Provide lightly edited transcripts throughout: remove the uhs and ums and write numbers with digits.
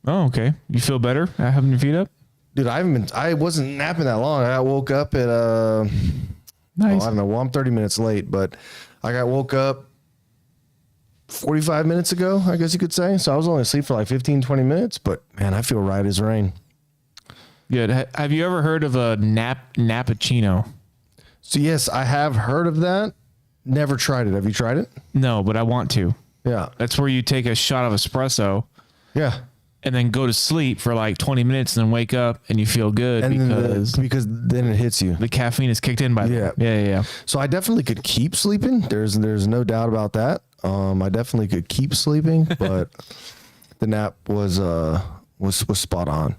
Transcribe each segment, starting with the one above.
Oh, okay. You feel better having your feet up? Dude, I wasn't napping that long. I woke up at, Nice. I don't know. Well, I'm 30 minutes late, but I woke up 45 minutes ago, I guess you could say. So I was only asleep for like 15, 20 minutes, but man, I feel right as rain. Good. Have you ever heard of a nappuccino? So yes, I have heard of that. Never tried it. Have you tried it? No, but I want to. Yeah. That's where you take a shot of espresso Yeah. and then go to sleep for like 20 minutes and then wake up and you feel good And because then it hits you. the caffeine is kicked in by Yeah. Yeah. So I definitely could keep sleeping. There's no doubt about that. I definitely could keep sleeping, but the nap was spot on.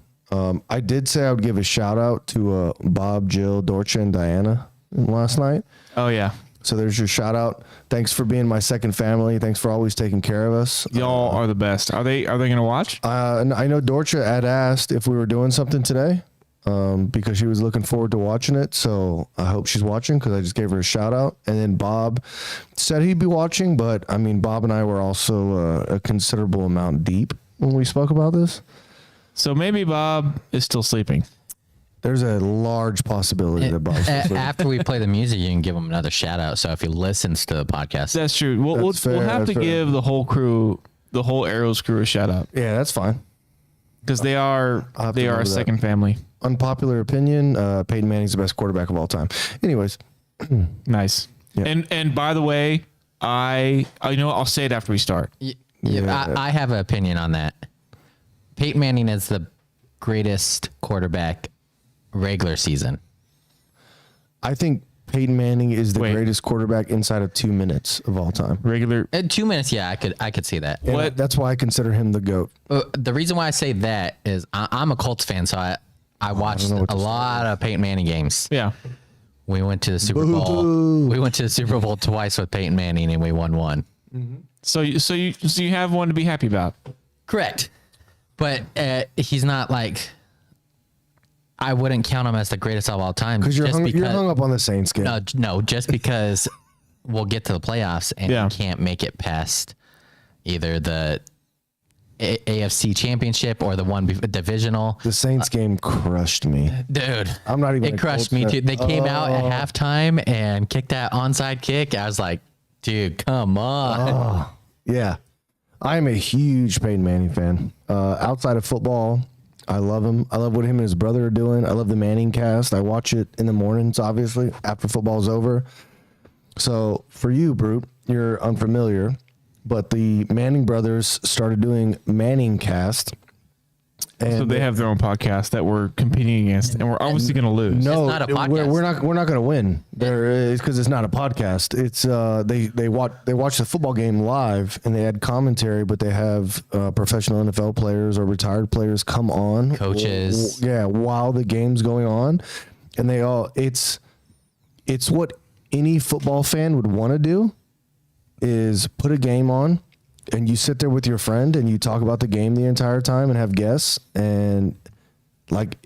I did say I would give a shout out to Bob, Jill, Dorcha, and Diana last night. Oh, yeah. So there's your shout out. Thanks for being my second family. Thanks for always taking care of us. Y'all are the best. Are they going to watch? And I know Dorcha had asked if we were doing something today because she was looking forward to watching it. So I hope she's watching because I just gave her a shout out. And then Bob said he'd be watching, but I mean, Bob and I were also a considerable amount deep when we spoke about this. So maybe Bob is still sleeping. There's a large possibility that Bob's After we play the music, you can give him another shout out. So if he listens to the podcast, That's true. We'll have to fair. give the whole crew, the whole Arrows crew, a shout out Yeah, that's fine. because they are have to a remember that. second family. Unpopular opinion, Peyton Manning's the best quarterback of all time. Anyways, Nice. Yeah. And by the way, I'll say it after we start. I have an opinion on that. Peyton Manning is the greatest quarterback regular season. I think Peyton Manning is the Wait. greatest quarterback inside of 2 minutes of all time. Regular. In 2 minutes, yeah, I could see that. And What? that's why I consider him the GOAT. The reason why I say that is I'm a Colts fan, so I watched know what a to lot of Peyton Manning games. Yeah. We went to the Super Bowl. We went to the Super Bowl twice with Peyton Manning, and we won one. So you have one to be happy about. Correct, but he's not like. I wouldn't count him as the greatest of all time Because you're hung up on the Saints game. No, just because we'll get to the playoffs and Yeah. we can't make it past either the AFC Championship or the one divisional. The Saints game crushed me. Dude, I'm not even. it a crushed Colts me fan. too. They came out at halftime and kicked that onside kick. I was like, dude, come on. Yeah, I'm a huge Peyton Manning fan. Outside of football, I love him. I love what him and his brother are doing. I love the Manning cast. I watch it in the mornings, obviously, after football's over. So for you, Brute, you're unfamiliar, but the Manning brothers started doing Manning cast. And So they have their own podcast that we're competing against, and we're obviously going to lose. no, It's not a podcast. we're not going to win. It's because it's not a podcast. It's they watch the football game live and they add commentary, but they have professional NFL players or retired players come on, Coaches. while the game's going on, and it's what any football fan would want to do is put a game on. And you sit there with your friend and you talk about the game the entire time and have guests and like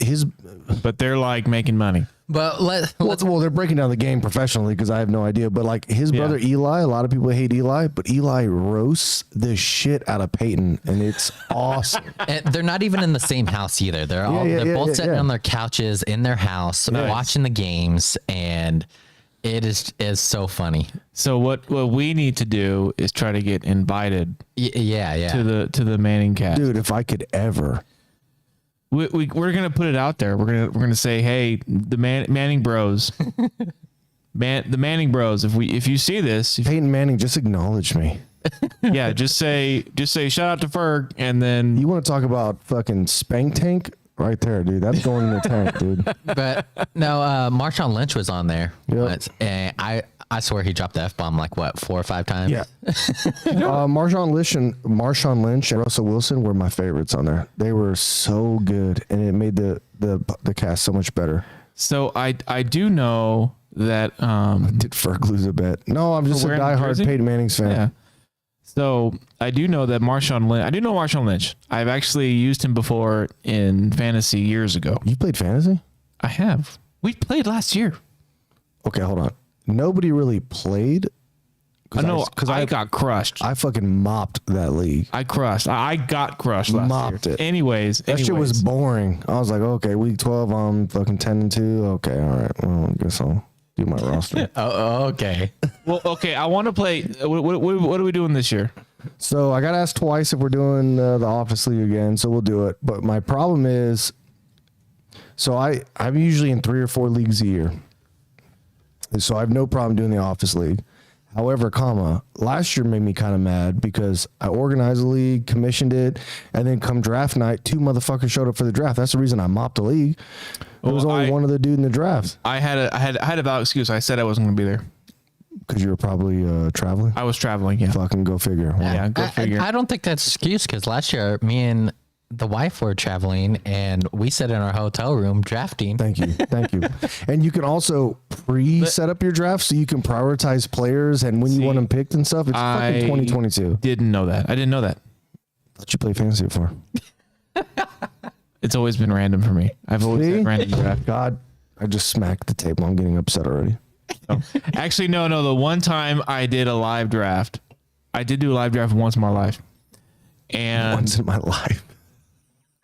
But they're like making money. But well, they're breaking down the game professionally because I have no idea. But like his brother Eli, a lot of people hate Eli, but Eli roasts the shit out of Peyton, and it's awesome. And they're not even in the same house either. They're both sitting on their couches in their house watching the games, and it is so funny. So what we need to do is try to get invited Yeah. to the Manning cast. Dude, if I could ever. We're gonna put it out there. We're gonna say, hey, the Manning Bros, the Manning Bros. If you see this, Peyton Manning, just acknowledge me. yeah, just say shout out to Ferg, and then You want to talk about fucking spank tank? Right there, dude. That's going in the tank, dude. But no, Marshawn Lynch was on there once, and I swear he dropped the F-bomb like what 4 or 5 times. Yeah. Marshawn Lynch and Russell Wilson were my favorites on there. They were so good, and it made the cast so much better. so I do know that Did Ferg lose a bet? No, I'm just a wearing the diehard jersey? Peyton Manning's fan. yeah. So I do know that Marshawn Lynch. I do know Marshawn Lynch. I've actually used him before in fantasy years ago. You played fantasy? I have. We played last year. Okay, hold on. Nobody really played I know because I got crushed. I fucking mopped that league. I got crushed last Mopped year. it. Anyways, That shit was boring. I was like, okay, week 12, I'm fucking 10-2. Okay, all right. Well, I guess I'll do my roster. Oh, okay. Well, okay. I want to play. What are we doing this year? So I got asked twice if we're doing the Office League again, so we'll do it. But my problem is, so I'm usually in 3 or 4 leagues a year. So I have no problem doing the Office League. However, last year made me kind of mad because I organized a league, commissioned it, and then come draft night, 2 motherfuckers showed up for the draft. That's the reason I mopped the league. There was only one other dude in the draft. I had a valid excuse. I said I wasn't going to be there because you were probably traveling. I was traveling. Yeah. Fucking go figure. Yeah, go figure. I don't think that's an excuse because last year me and the wife were traveling and we sat in our hotel room drafting. Thank you. And you can also set up your draft so you can prioritize players and when you want them picked and stuff. It's fucking 2022. Didn't know that. I didn't know that. What you play fantasy for? It's always been random for me. I've always had random draft. God, I just smacked the table. I'm getting upset already. Oh. Actually, no. The one time I did a live draft, I did do a live draft once in my life. And once in my life.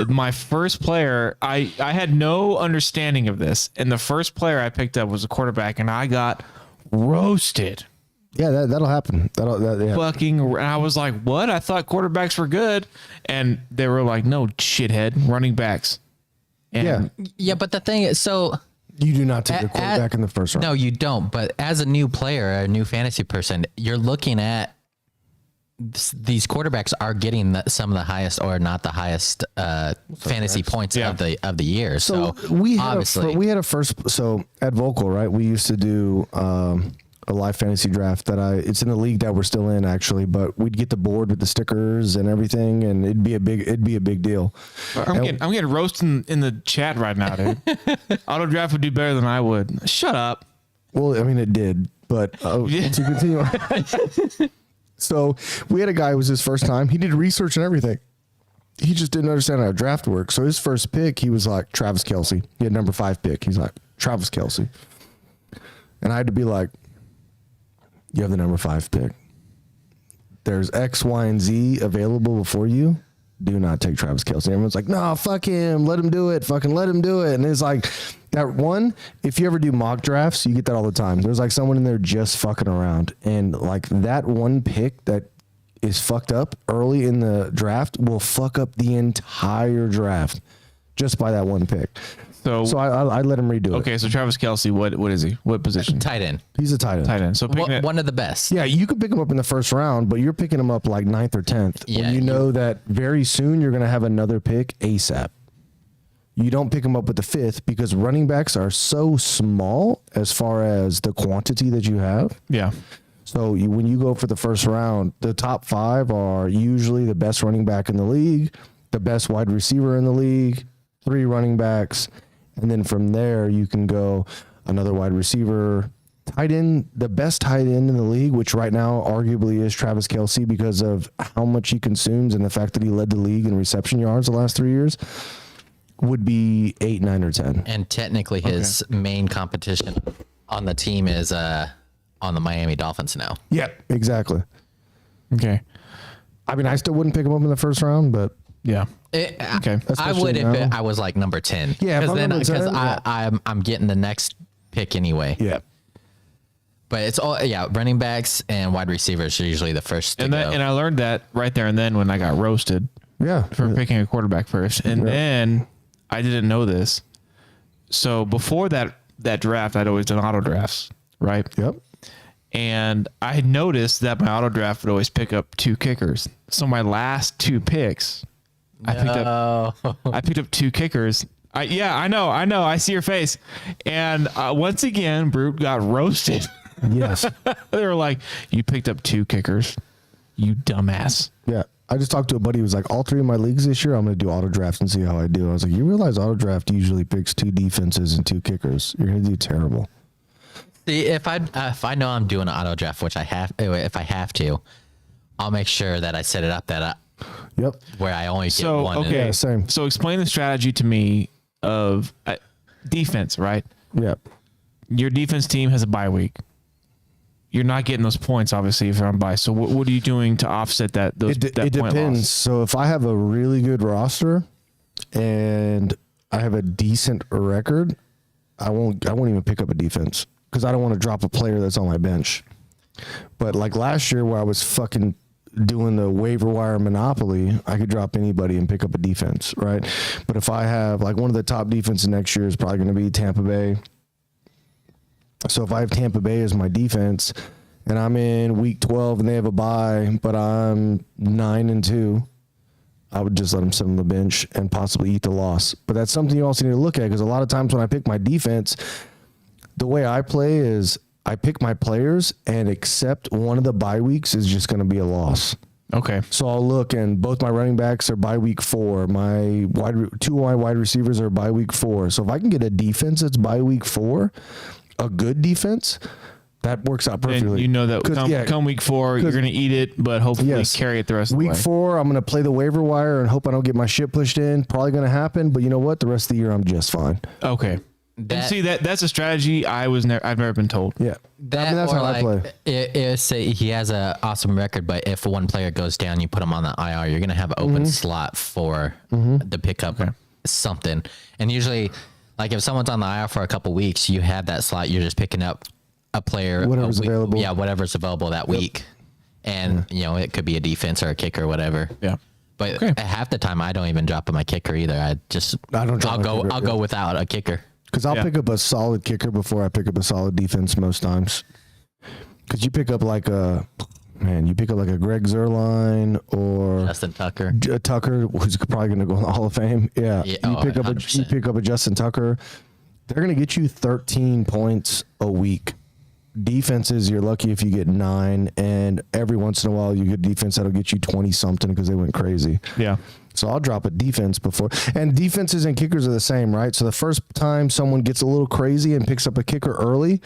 My first player, I had no understanding of this, and the first player I picked up was a quarterback, and I got roasted. Yeah, that'll happen. Yeah. Fucking, and I was like, "What? I thought quarterbacks were good," and they were like, "No, shithead, running backs." And yeah, but the thing is, so you do not take a quarterback in the first round. No, you don't. But as a new player, a new fantasy person, you're looking at these quarterbacks are getting some of the highest or not the highest fantasy points of the year. So we had a first. So at Vocal, right, we used to do a live fantasy draft it's in the league that we're still in actually, but we'd get the board with the stickers and everything, and it'd be a big deal. I'm getting roasted in the chat right now, dude. Auto draft would do better than I would. Shut up. Well, I mean it did, but to continue on. So we had a guy, it was his first time. He did research and everything. He just didn't understand how draft works. So his first pick, he was like, Travis Kelce. He had number 5 pick. He's like, Travis Kelce. And I had to be like, you have the number 5 pick. There's X, Y, and Z available before you. Do not take Travis Kelce. And everyone's like, no, fuck him. Let him do it. Fucking let him do it. And it's like that one, if you ever do mock drafts, you get that all the time. There's like someone in there just fucking around. And like that one pick that is fucked up early in the draft will fuck up the entire draft just by that one pick. So I let him redo it. Okay, so Travis Kelce, what is he? What position? Tight end. He's a tight end. Tight end. So one of the best. Yeah, you could pick him up in the first round, but you're picking him up like 9th or 10th. Yeah, when you know that very soon you're going to have another pick ASAP. You don't pick him up with the 5th because running backs are so small as far as the quantity that you have. Yeah. So when you go for the first round, the top 5 are usually the best running back in the league, the best wide receiver in the league, 3 running backs. And then from there, you can go another wide receiver, tight end, the best tight end in the league, which right now arguably is Travis Kelce because of how much he consumes and the fact that he led the league in reception yards the last 3 years, would be 8, 9, or 10. And technically his main competition on the team is on the Miami Dolphins now. Yeah, exactly. Okay. I mean, I still wouldn't pick him up in the first round, but... Yeah. Okay. I would if I was like number 10. Yeah, because I'm getting the next pick anyway. Yeah. But it's all running backs and wide receivers are usually the first to go. And I learned that right there and then when I got roasted. Yeah. For picking a quarterback first. And then I didn't know this. So before that draft, I'd always done auto drafts, right? Yep. And I had noticed that my auto draft would always pick up 2 kickers. So my last 2 picks, I picked up 2 kickers. I know. I see your face. And once again, Brute got roasted. Yes. They were like, you picked up 2 kickers, you dumbass. Yeah. I just talked to a buddy who was like, all 3 of my leagues this year, I'm going to do auto drafts and see how I do. I was like, you realize auto draft usually picks 2 defenses and 2 kickers. You're going to do terrible. See, if I know I'm doing an auto draft, which if I have to, I'll make sure that I set it up Yep. where I only get one. Okay, Yeah, same. So explain the strategy to me of defense, right? Yep. Your defense team has a bye week. you're not getting those points, obviously, if you're on bye. So what are you doing to offset that? It point depends. loss? So if I have a really good roster and I have a decent record, I won't even pick up a defense because I don't want to drop a player that's on my bench. But like last year where I was fucking doing the waiver wire monopoly, I could drop anybody and pick up a defense, right? But if I have like one of the top defenses next year is probably going to be Tampa Bay. So if I have Tampa Bay as my defense and I'm in week 12 and they have a bye, but I'm 9-2, I would just let them sit on the bench and possibly eat the loss. But that's something you also need to look at because a lot of times when I pick my defense, the way I play is I pick my players and accept one of the bye weeks is just going to be a loss. Okay. So I'll look and both my running backs are bye week 4. Two of my wide receivers are bye week 4. So if I can get a defense that's bye week 4, a good defense, that works out perfectly. And you know that come week 4, you're going to eat it, but hopefully carry it the rest of the way. Week 4, I'm going to play the waiver wire and hope I don't get my shit pushed in. Probably going to happen, but you know what? The rest of the year, I'm just fine. Okay. And see, that's a strategy I've never been told. Yeah. That's how I play. Say he has an awesome record, but if one player goes down, you put him on the IR, you're going to have an open slot for the pickup something. And usually, like if someone's on the IR for a couple weeks, you have that slot. You're just picking up a player. Whatever's available. Yeah, whatever's available that week. And, it could be a defense or a kicker or whatever. Yeah. But half the time, I don't even drop my kicker either. I'll go without a kicker. Because I'll pick up a solid kicker before I pick up a solid defense most times. Because you pick up like a Greg Zuerlein or Justin Tucker. Tucker, who's probably going to go in the Hall of Fame. Yeah. You pick up a Justin Tucker. They're going to get you 13 points a week. Defenses, you're lucky if you get 9, and every once in a while you get defense that'll get you 20 something because they went crazy. Yeah. So I'll drop a defense before. And defenses and kickers are the same, right? So the first time someone gets a little crazy and picks up a kicker early,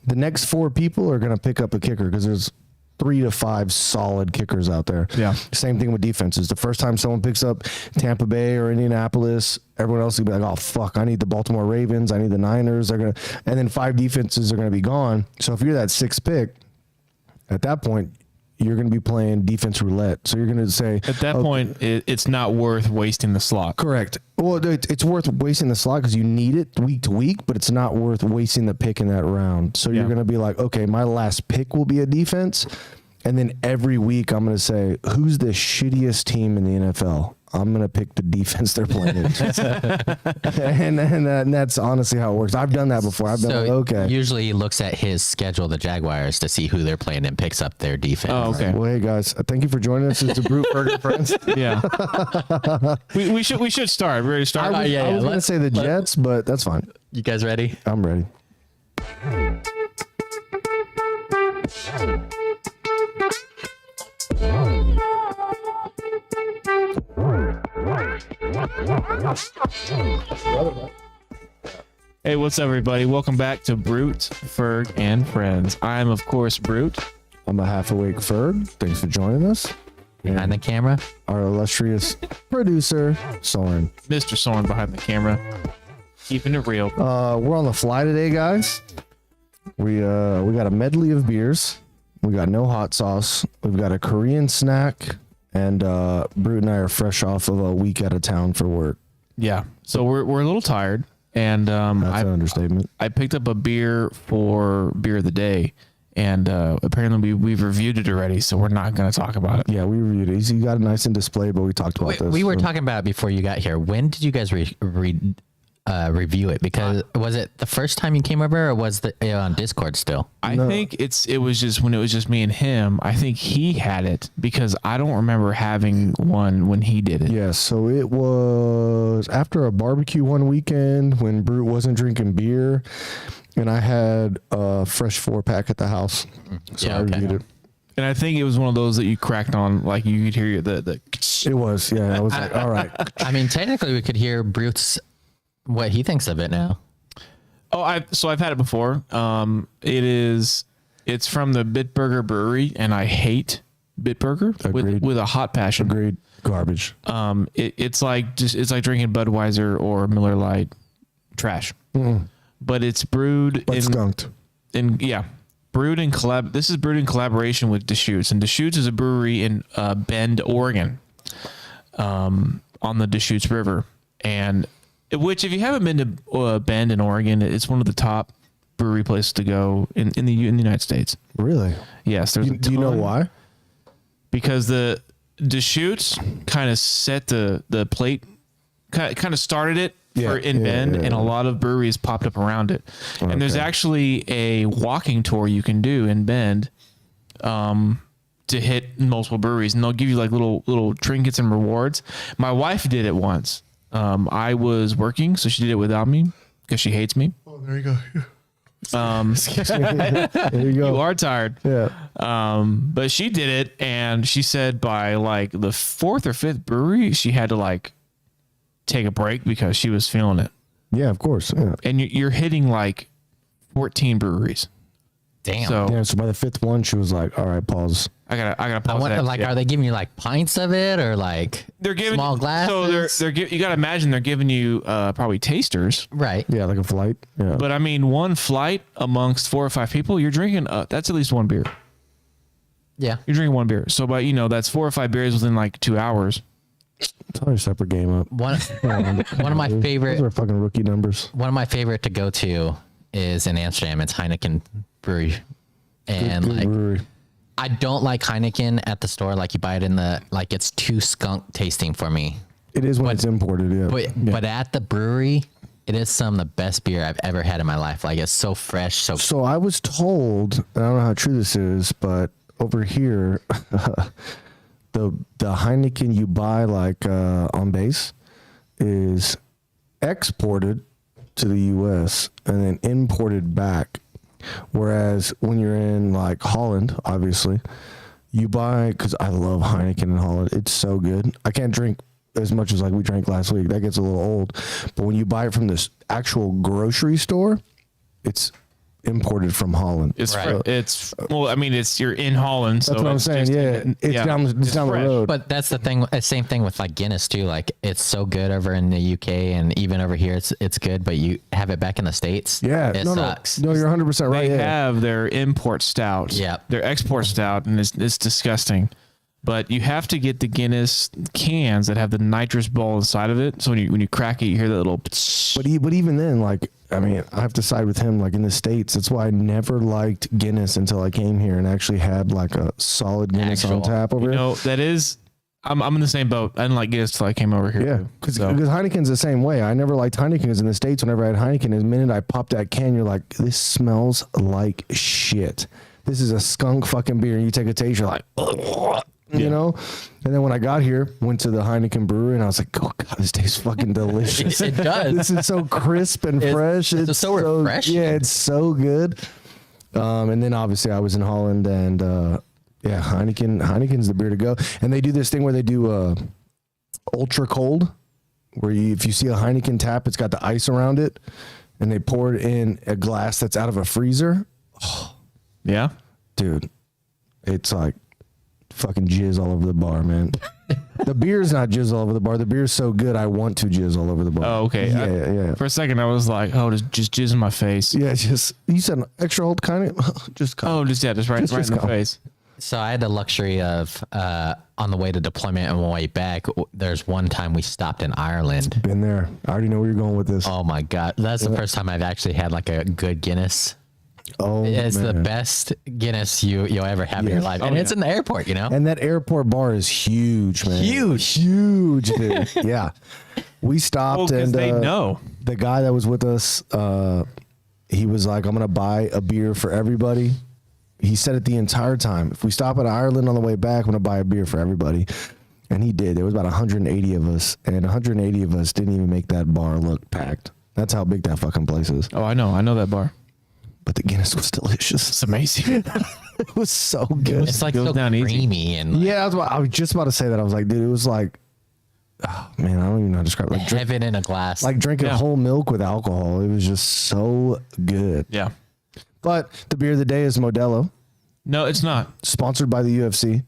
the next 4 people are going to pick up a kicker because there's 3 to 5 solid kickers out there. Yeah. Same thing with defenses. The first time someone picks up Tampa Bay or Indianapolis, everyone else will be like, oh, fuck, I need the Baltimore Ravens. I need the Niners. And then 5 defenses are going to be gone. So if you're that 6th pick, at that point, you're going to be playing defense roulette. So you're going to say... At that point, it's not worth wasting the slot. Correct. Well, it's worth wasting the slot because you need it week to week, but it's not worth wasting the pick in that round. So you're going to be like, okay, my last pick will be a defense. And then every week I'm going to say, who's the shittiest team in the NFL? I'm going to pick the defense they're playing against. and that's honestly how it works. I've done that before. I've been like, okay. Usually he looks at his schedule, the Jaguars, to see who they're playing and picks up their defense. Oh, okay. Well, hey, guys, thank you for joining us. It's a Brute Burger Friends. Yeah. we should start. We're ready to start? I was going to say the Jets, but that's fine. You guys ready? I'm ready. Hey, what's up, everybody? Welcome back to Brute, Ferg, and Friends. I'm, of course, Brute. I'm a half awake Ferg. Thanks for joining us. Behind the camera, our illustrious producer, Soren. Mr. Soren behind the camera. Keeping it real. We're on the fly today, guys. We got a medley of beers. We got no hot sauce. We've got a Korean snack. And Brute and I are fresh off of a week out of town for work. Yeah. So we're a little tired. And that's an understatement. I picked up a beer for Beer of the Day. And apparently we've reviewed it already, so we're not going to talk about it. Yeah, we reviewed it. You got it nice in display, but we talked about this. We were talking about it before you got here. When did you guys review it? Because was it the first time you came over, or was it on Discord still? I think it was just when it was just me and him. I think he had it because I don't remember having one when he did it. Yeah, so it was after a barbecue one weekend when Brute wasn't drinking beer, and I had a fresh 4-pack at the house. So I reviewed it. And I think it was one of those that you cracked on, like you could hear the. It was, yeah. I was like, all right. I mean, technically, we could hear Brute's what he thinks of it now. Oh, I've had it before. It's from the Bitburger Brewery, and I hate Bitburger with a hot passion. Agreed. Garbage. It's like drinking Budweiser or Miller Lite trash. But it's brewed skunked. brewed in This is brewed in collaboration with Deschutes, and Deschutes is a brewery in Bend, Oregon, on the Deschutes River, and which, if you haven't been to Bend in Oregon, it's one of the top brewery places to go in the United States. Really? Yes. There's Do you know why? Because the Deschutes kind of set the plate, kind of started it in Bend, and a lot of breweries popped up around it. Okay. And there's actually a walking tour you can do in Bend to hit multiple breweries, and they'll give you like little trinkets and rewards. My wife did it once. I was working, so she did it without me because she hates me. Oh, there you go. There you go. You are tired. Yeah. But she did it, and she said by like the 4th or 5th brewery, she had to like take a break because she was feeling it. Yeah, of course. Yeah. And you're hitting like 14 breweries. Damn. So by the 5th one, she was like, "All right, pause. I gotta pause that." Like, are they giving you like pints of it, or like they're giving small glasses? So you gotta imagine they're giving you probably tasters, right? Yeah, like a flight. Yeah. But I mean, one flight amongst 4 or 5 people, you're drinking. That's at least one beer. Yeah, you're drinking one beer. So, but that's 4 or 5 beers within like 2 hours. It's all a separate game up. One of my favorite. Those are fucking rookie numbers. One of my favorite to go to is in Amsterdam. It's Heineken Brewery, and good brewery. I don't like Heineken at the store. Like, you buy it in it's too skunk tasting for me. It is when it's imported, yeah. But at the brewery, it is some of the best beer I've ever had in my life. Like, it's so fresh. So I was told, and I don't know how true this is, but over here, the Heineken you buy like on base is exported to the U.S. and then imported back. Whereas when you're in like Holland, obviously, you buy, because I love Heineken in Holland. It's so good. I can't drink as much as like we drank last week. That gets a little old. But when you buy it from this actual grocery store, it's imported from Holland. It's you're in Holland. That's what I'm saying. It's down the road. But that's the thing. Same thing with like Guinness too. Like, it's so good over in the UK, and even over here, it's good. But you have it back in the States. Yeah, it sucks. No, you're 100% right. They have their import stout. Yeah, their export stout, and it's disgusting. But you have to get the Guinness cans that have the nitrous ball inside of it. So when you crack it, you hear that little. But even then, like, I mean, I have to side with him. Like, in the States, that's why I never liked Guinness until I came here and actually had like a solid Guinness on tap over here. That is. I'm in the same boat. I didn't like Guinness till I came over here. Yeah, because Heineken's the same way. I never liked Heineken. Because in the States, whenever I had Heineken, the minute I popped that can, you're like, this smells like shit. This is a skunk fucking beer. And you take a taste, you're like, ugh. You know, and then when I got here, went to the Heineken brewery, and I was like, "Oh God, this tastes fucking delicious." It does. This is so crisp and fresh. It's so refreshing. Yeah, it's so good. And then obviously I was in Holland, and Heineken's the beer to go. And they do this thing where they do ultra cold, where if you see a Heineken tap, it's got the ice around it, and they pour it in a glass that's out of a freezer. Oh, yeah, dude, it's like fucking jizz all over the bar, man. The beer's not jizz all over the bar. The beer's so good, I want to jizz all over the bar. Oh, okay. Yeah. For a second, I was like, "Oh, just jizz in my face." Yeah, you said an extra old kind of just. Come. Oh, just right in the face. So I had the luxury of on the way to deployment and on the way back. There's one time we stopped in Ireland. Been there. I already know where you're going with this. Oh my God, that's the first time I've actually had like a good Guinness. Oh, it's the best Guinness you'll ever have in your life, and it's in the airport, And that airport bar is huge, man. Huge, dude. Yeah, we stopped, and they know the guy that was with us. He was like, "I'm gonna buy a beer for everybody." He said it the entire time. If we stop at Ireland on the way back, I'm gonna buy a beer for everybody. And he did. There was about 180 of us, and 180 of us didn't even make that bar look packed. That's how big that fucking place is. Oh, I know that bar. But the Guinness was delicious. It's amazing. It was so good. It's like so creamy and yeah, that's what I was just about to say. That I was like, dude, it was like, oh man, I don't even know how to describe it. Like heaven in a glass. Like drinking whole milk with alcohol. It was just so good. Yeah. But the beer of the day is Modelo. No, it's not. Sponsored by the UFC.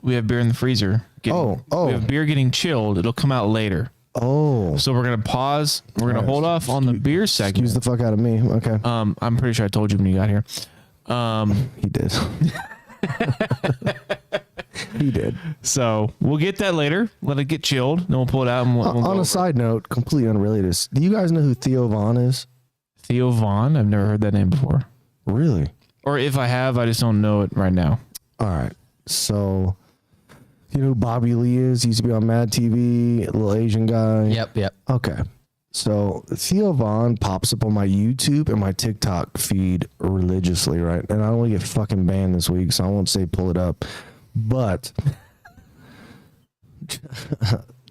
We have beer in the freezer. We have beer getting chilled. It'll come out later. Oh. So we're going to pause. We're going to hold off on the beer segment. Excuse the fuck out of me. Okay. I'm pretty sure I told you when you got here. He did. He did. So we'll get that later. Let it get chilled. Then we'll pull it out. And we'll On a side note, completely unrelated. Do you guys know who Theo Vaughn is? Theo Vaughn. I've never heard that name before. Really? Or if I have, I just don't know it right now. All right. So, you know who Bobby Lee is? He used to be on Mad TV, a little Asian guy. Yep. Okay. So Theo Vaughn pops up on my YouTube and my TikTok feed religiously, right? And I don't want to get fucking banned this week, so I won't say pull it up. But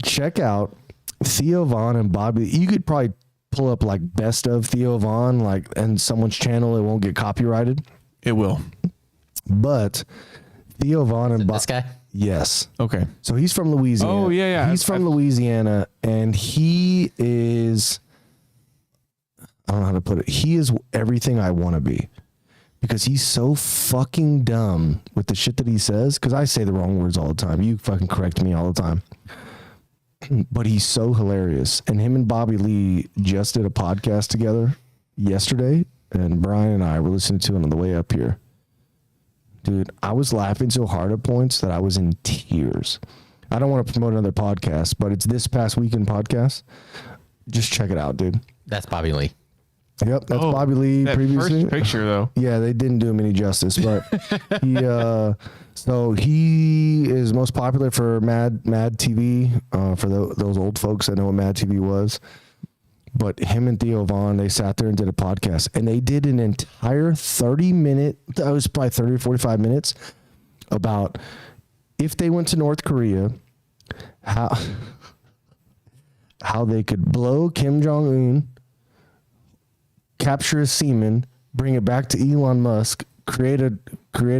check out Theo Vaughn and Bobby. You could probably pull up like best of Theo Vaughn, like, and someone's channel, it won't get copyrighted. It will. But Theo Vaughn and This guy? Yes. Okay. So he's from Louisiana. Oh, yeah. He's from Louisiana, and he is, I don't know how to put it. He is everything I want to be, because he's so fucking dumb with the shit that he says. Because I say the wrong words all the time. You fucking correct me all the time. But he's so hilarious. And him and Bobby Lee just did a podcast together yesterday, and Brian and I were listening to it on the way up here. Dude, I was laughing so hard at points that I was in tears. I don't want to promote another podcast, but it's This Past Weekend podcast. Just check it out, dude. That's Bobby Lee. Yep, that's Bobby Lee that previously. First picture, though. Yeah, they didn't do him any justice, but he is most popular for Mad TV, for those old folks that know what Mad TV was. But him and Theo Vaughn, they sat there and did a podcast, and they did an entire 30-minute, that was probably 30 or 45 minutes, about if they went to North Korea, how they could blow Kim Jong-un, capture his semen, bring it back to Elon Musk, create a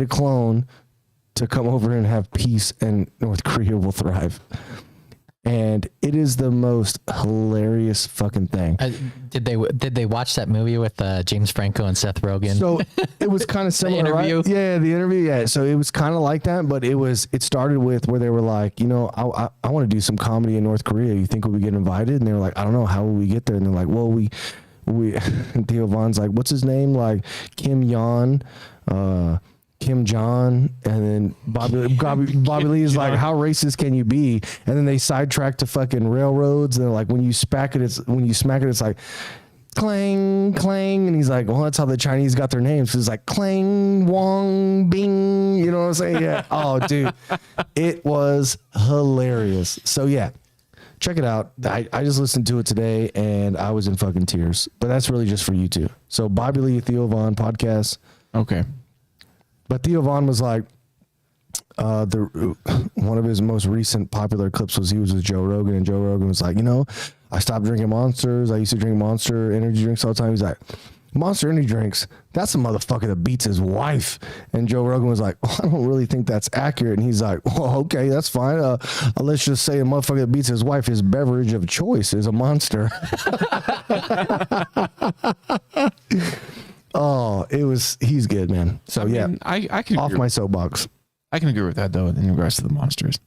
clone to come over and have peace, and North Korea will thrive. And it is the most hilarious fucking thing. Did they watch that movie with James Franco and Seth Rogen? So it was kind of similar, interview? right? Yeah, the interview. Yeah, so it was kind of like that, but it started with where they were like, I want to do some comedy in North Korea. You think we get invited? And they were like, I don't know, how will we get there? And they're like, well, we Theo Vaughn's like, what's his name? Like Kim Yon, Kim Jong, and then Bobby Lee is like, how racist can you be? And then they sidetrack to fucking railroads, and they're like, when you smack it, it's like clang, clang, and he's like, well, that's how the Chinese got their names. So it's like clang, wong, bing, you know what I'm saying? Yeah. Oh, dude, it was hilarious. So yeah, check it out. I just listened to it today, and I was in fucking tears. But that's really just for you two. So Bobby Lee, Theo Vaughn podcast. Okay. But Theo Vaughn was like, one of his most recent popular clips was he was with Joe Rogan, and Joe Rogan was like, I stopped drinking Monsters. I used to drink Monster energy drinks all the time. He's like, Monster energy drinks, that's a motherfucker that beats his wife. And Joe Rogan was like, well, I don't really think that's accurate. And he's like, well, okay, that's fine. Let's just say a motherfucker that beats his wife, his beverage of choice is a Monster. Oh, he's good, man. So I can off agree. my soapbox. I can agree with that, though, in regards to the Monsters.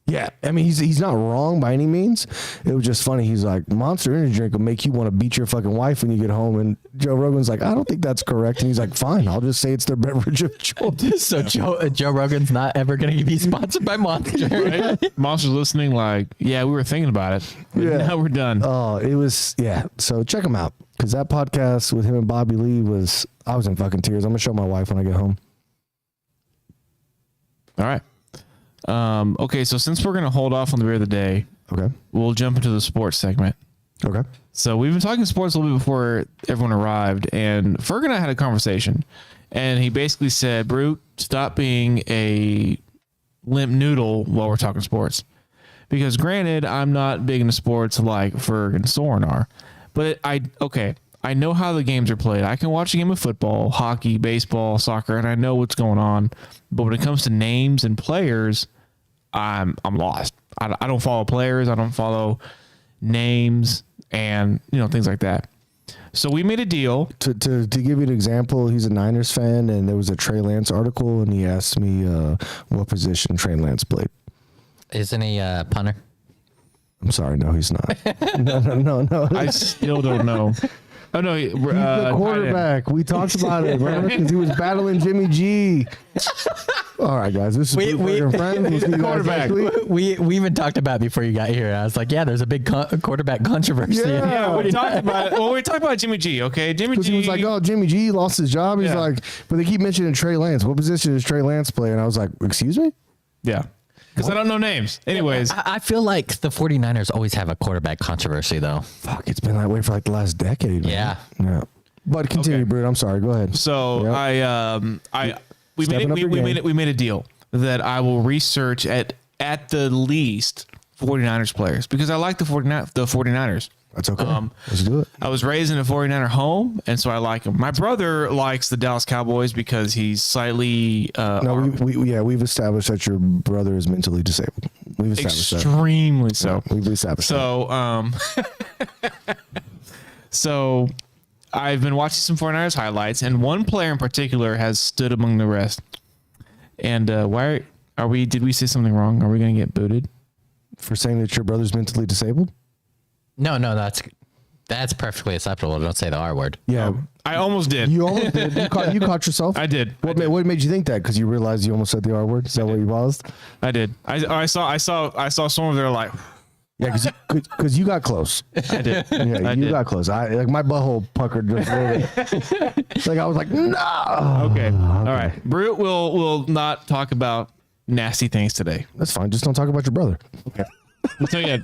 Yeah, I mean, he's not wrong by any means. It was just funny. He's like, Monster energy drink will make you want to beat your fucking wife when you get home. And Joe Rogan's like, I don't think that's correct. And he's like, fine, I'll just say it's their beverage of choice. So Joe Rogan's not ever going to be sponsored by Monster. Right? Monsters listening, like, yeah, we were thinking about it. But now we're done. Oh, it was, yeah. So check him out, because that podcast with him and Bobby Lee I was in fucking tears. I'm going to show my wife when I get home. All right. Okay, so since we're going to hold off on the beer of the day, Okay. we'll jump into the sports segment. Okay. So we've been talking sports a little bit before everyone arrived, and Ferg and I had a conversation, and he basically said, Brute, stop being a limp noodle while we're talking sports. Because granted, I'm not big into sports like Ferg and Soren are, but I know how the games are played. I can watch a game of football, hockey, baseball, soccer, and I know what's going on. But when it comes to names and players, I'm lost. I don't follow players. I don't follow names and things like that. So we made a deal. To give you an example, he's a Niners fan, and there was a Trey Lance article, and he asked me what position Trey Lance played. Isn't he a punter? I'm sorry, no, he's not. No. I still don't know. Oh no, He's the quarterback. We talked about it, remember? Because he was battling Jimmy G. All right, guys. This is We- Blue Fucking Friends. We'll see you guys quarterback. next week. We even talked about it before you got here. I was like, yeah, there's a big quarterback controversy. Yeah. Yeah, we talked about it. Well, we talked about Jimmy G. Okay, Jimmy Because G. he was like, oh, Jimmy G lost his job. He's Yeah. like, but they keep mentioning Trey Lance. What position does Trey Lance play? And I was like, excuse me? yeah, because I don't know names. Anyways, I feel like the 49ers always have a quarterback controversy, though. Fuck, it's been that way for like the last decade. Man. Yeah. But continue, Okay. Brood. I'm sorry. Go ahead. so Yep. we Stepping up your game. we made a deal that I will research at the least 49ers players because I like the 49ers. That's okay. Let's do it. I was raised in a 49er home, and so I like them. My brother likes the Dallas Cowboys because he's slightly No, we've established that your brother is mentally disabled. We've established extremely so. that. We've established that. So I've been watching some 49ers highlights, and one player in particular has stood among the rest. And why are we? Did we say something wrong? Are we going to get booted? For saying that your brother's mentally disabled? No, that's perfectly acceptable. Don't say the R word. Yeah. I almost did. You almost did. You caught yourself? I did. What made you think that? Because you realized you almost said the R word? Is that what you paused? I did. I saw someone there like. Yeah, because you got close. I did. Yeah, you got close. I my butthole puckered just a little bit. Like I was like, no. Okay. All right. Brute will not talk about nasty things today. That's fine. Just don't talk about your brother. So yeah.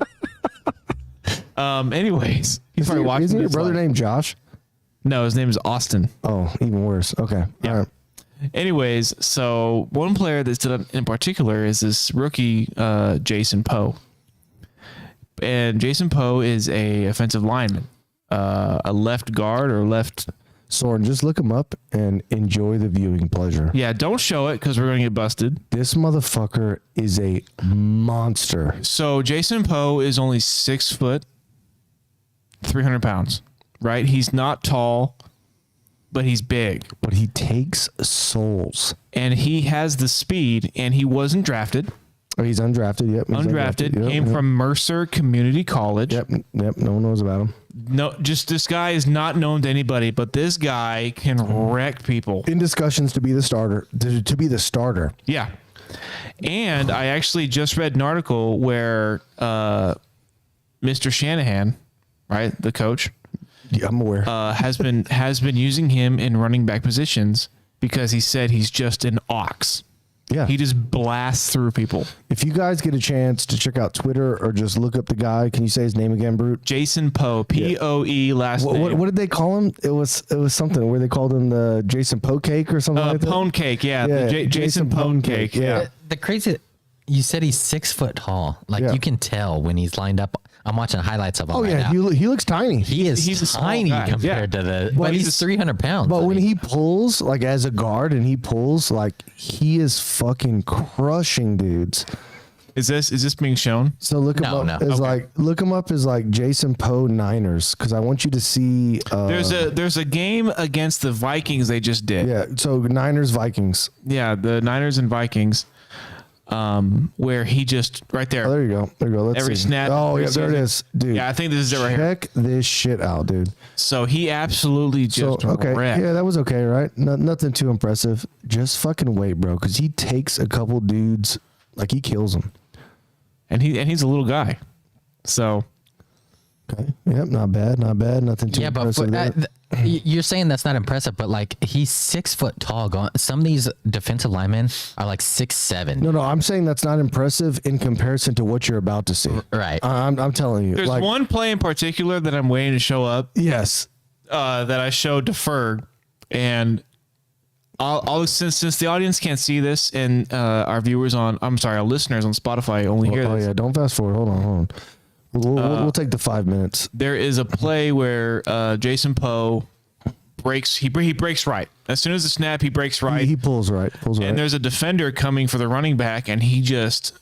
Anyways, he's probably watching. Isn't your this brother live. named Josh? No, his name is Austin. Oh, even worse. Okay. Yeah. All right. Anyways, so one player that stood up in particular is this rookie, Jason Poe. And Jason Poe is a offensive lineman, a left guard or left. Soren, just look him up and enjoy the viewing pleasure. Yeah, don't show it because we're going to get busted. This motherfucker is a monster. So Jason Poe is only 6 foot, 300 pounds, right? He's not tall, but he's big. But he takes souls. And he has the speed, and he wasn't drafted. Oh, he's undrafted. Yep. He's Undrafted, Yep, came yep. from Mercer Community College. Yep. No one knows about him. No, just this guy is not known to anybody, but this guy can wreck people. In discussions to be the starter. To be the starter. Yeah. And I actually just read an article where Mr. Shanahan, right, the coach, Yeah, I'm aware. has been using him in running back positions because he said he's just an ox. Yeah. He just blasts through people. If you guys get a chance to check out Twitter or just look up the guy, can you say his name again, Brute? Jason Poe, Poe last name. What did they call him? It was something where they called him the Jason Poe Cake or something like that. Pone Cake, yeah. Yeah, the Jason Pone Cake, yeah. The crazy, you said he's 6 foot tall. Like Yeah. you can tell when he's lined up. I'm watching highlights of him. Oh right yeah, now. he looks tiny. He's a small tiny guy. compared to the. But he's he's 300 pounds. But I when mean, he pulls, like as a guard, and he pulls, like he is fucking crushing dudes. Is this being shown? So look him No, up no. as Okay. look him up as like Jason Poe Niners because I want you to see. There's a game against the Vikings they just did. Yeah, so Niners Vikings. Yeah, the Niners and Vikings, where he just right there. Oh, there you go. Let's Every see. snap, Oh every yeah, there it season. is, dude. Yeah, I think this is it right here. Check this shit out, dude. So he absolutely So just okay, wrecked. yeah, that was okay, right? Nothing too impressive. Just fucking wait, bro, because he takes a couple dudes, like he kills them. And he's a little guy. So Okay, yep, not bad. Nothing too yeah, but impressive. there. you're saying that's not impressive. But like he's 6 foot tall. Some of these defensive linemen are like 6'7". No, I'm saying that's not impressive in comparison to what you're about to see. Right. I'm telling you. there's like, one play in particular that I'm waiting to show up Yes. that I showed to Ferg, and I'll since the audience can't see this and our listeners on Spotify only hear Oh this. yeah, don't fast forward. Hold on. We'll take the 5 minutes. There is a play where Jason Poe breaks. He breaks right as soon as the snap. He breaks right, He pulls right. and there's a defender coming for the running back, and he just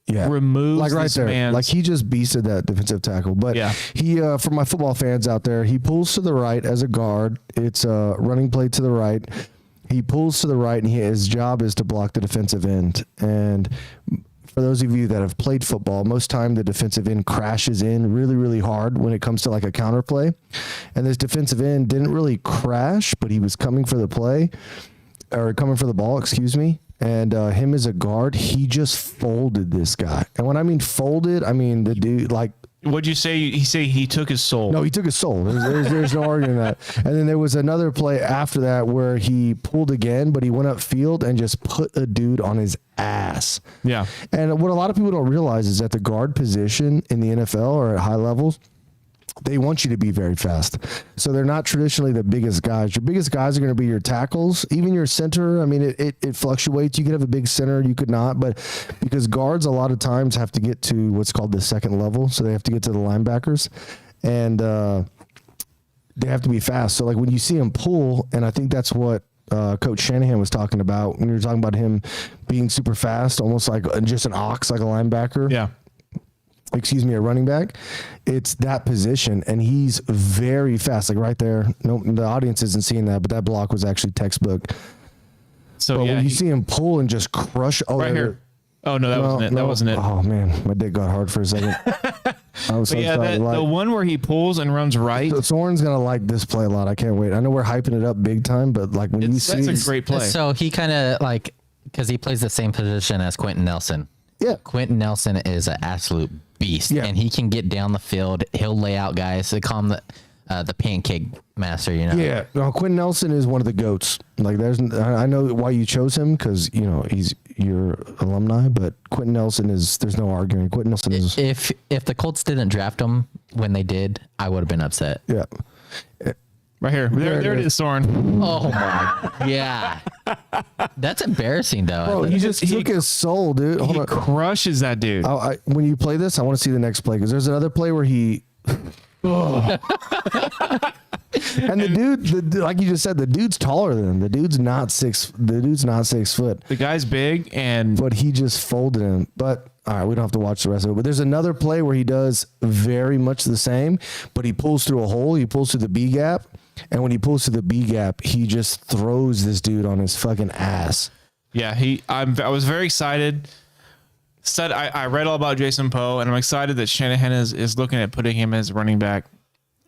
Yeah. removes like right this there. man's- Like he just beasted that defensive tackle. But Yeah. he for my football fans out there, he pulls to the right as a guard. It's a running play to the right. He pulls to the right, and his job is to block the defensive end. And for those of you that have played football, most time the defensive end crashes in really, really hard when it comes to like a counter play. And this defensive end didn't really crash, but he was coming for the play or coming for the ball, excuse me. And him as a guard, he just folded this guy. And when I mean folded, I mean the dude like. What'd you say? He took his soul. No, he took his soul. There's no arguing that. And then there was another play after that where he pulled again, but he went upfield and just put a dude on his ass. Yeah. And what a lot of people don't realize is that the guard position in the NFL or at high levels, they want you to be very fast. So they're not traditionally the biggest guys. Your biggest guys are going to be your tackles, even your center. I mean, it fluctuates. You could have a big center, you could not, but because guards a lot of times have to get to what's called the second level. So they have to get to the linebackers and they have to be fast. So like when you see him pull, and I think that's what Coach Shanahan was talking about when you were talking about him being super fast, almost like just an ox, like a linebacker. Yeah. Excuse me, a running back. It's that position, and he's very fast, like right there. No, the audience isn't seeing that, but that block was actually textbook. So But yeah, when you see him pull and just crush, right here. Oh no, that wasn't it. That wasn't it. Oh man, my dick got hard for a second. I was so Yeah, sorry. the one where he pulls and runs right. So Soren's gonna like this play a lot. I can't wait. I know we're hyping it up big time, but like when you see, That's a great play. So he kind of like, because he plays the same position as Quentin Nelson. yeah, Quentin Nelson is an absolute beast, Yeah. and he can get down the field. He'll lay out guys. They call him the pancake master. You know. yeah. No, Quentin Nelson is one of the goats. Like I know why you chose him because you know he's your alumni, but Quentin Nelson is. There's no arguing. Quentin Nelson is. If the Colts didn't draft him when they did, I would have been upset. Yeah. Right here. There it is, Soren. Oh my, yeah. That's embarrassing though. Bro, he just took his soul, dude. Hold He on. crushes that dude. When you play this, I want to see the next play because there's another play where he. And the dude, like you just said, the dude's taller than him. The dude's not 6 foot, The guy's big and but he just folded him. But all right, we don't have to watch the rest of it. But there's another play where he does very much the same, but he pulls through a hole. He pulls through the B gap, and when he pulls through the B gap, he just throws this dude on his fucking ass. yeah, I was very excited. I read all about Jason Poe, and I'm excited that Shanahan is looking at putting him as running back.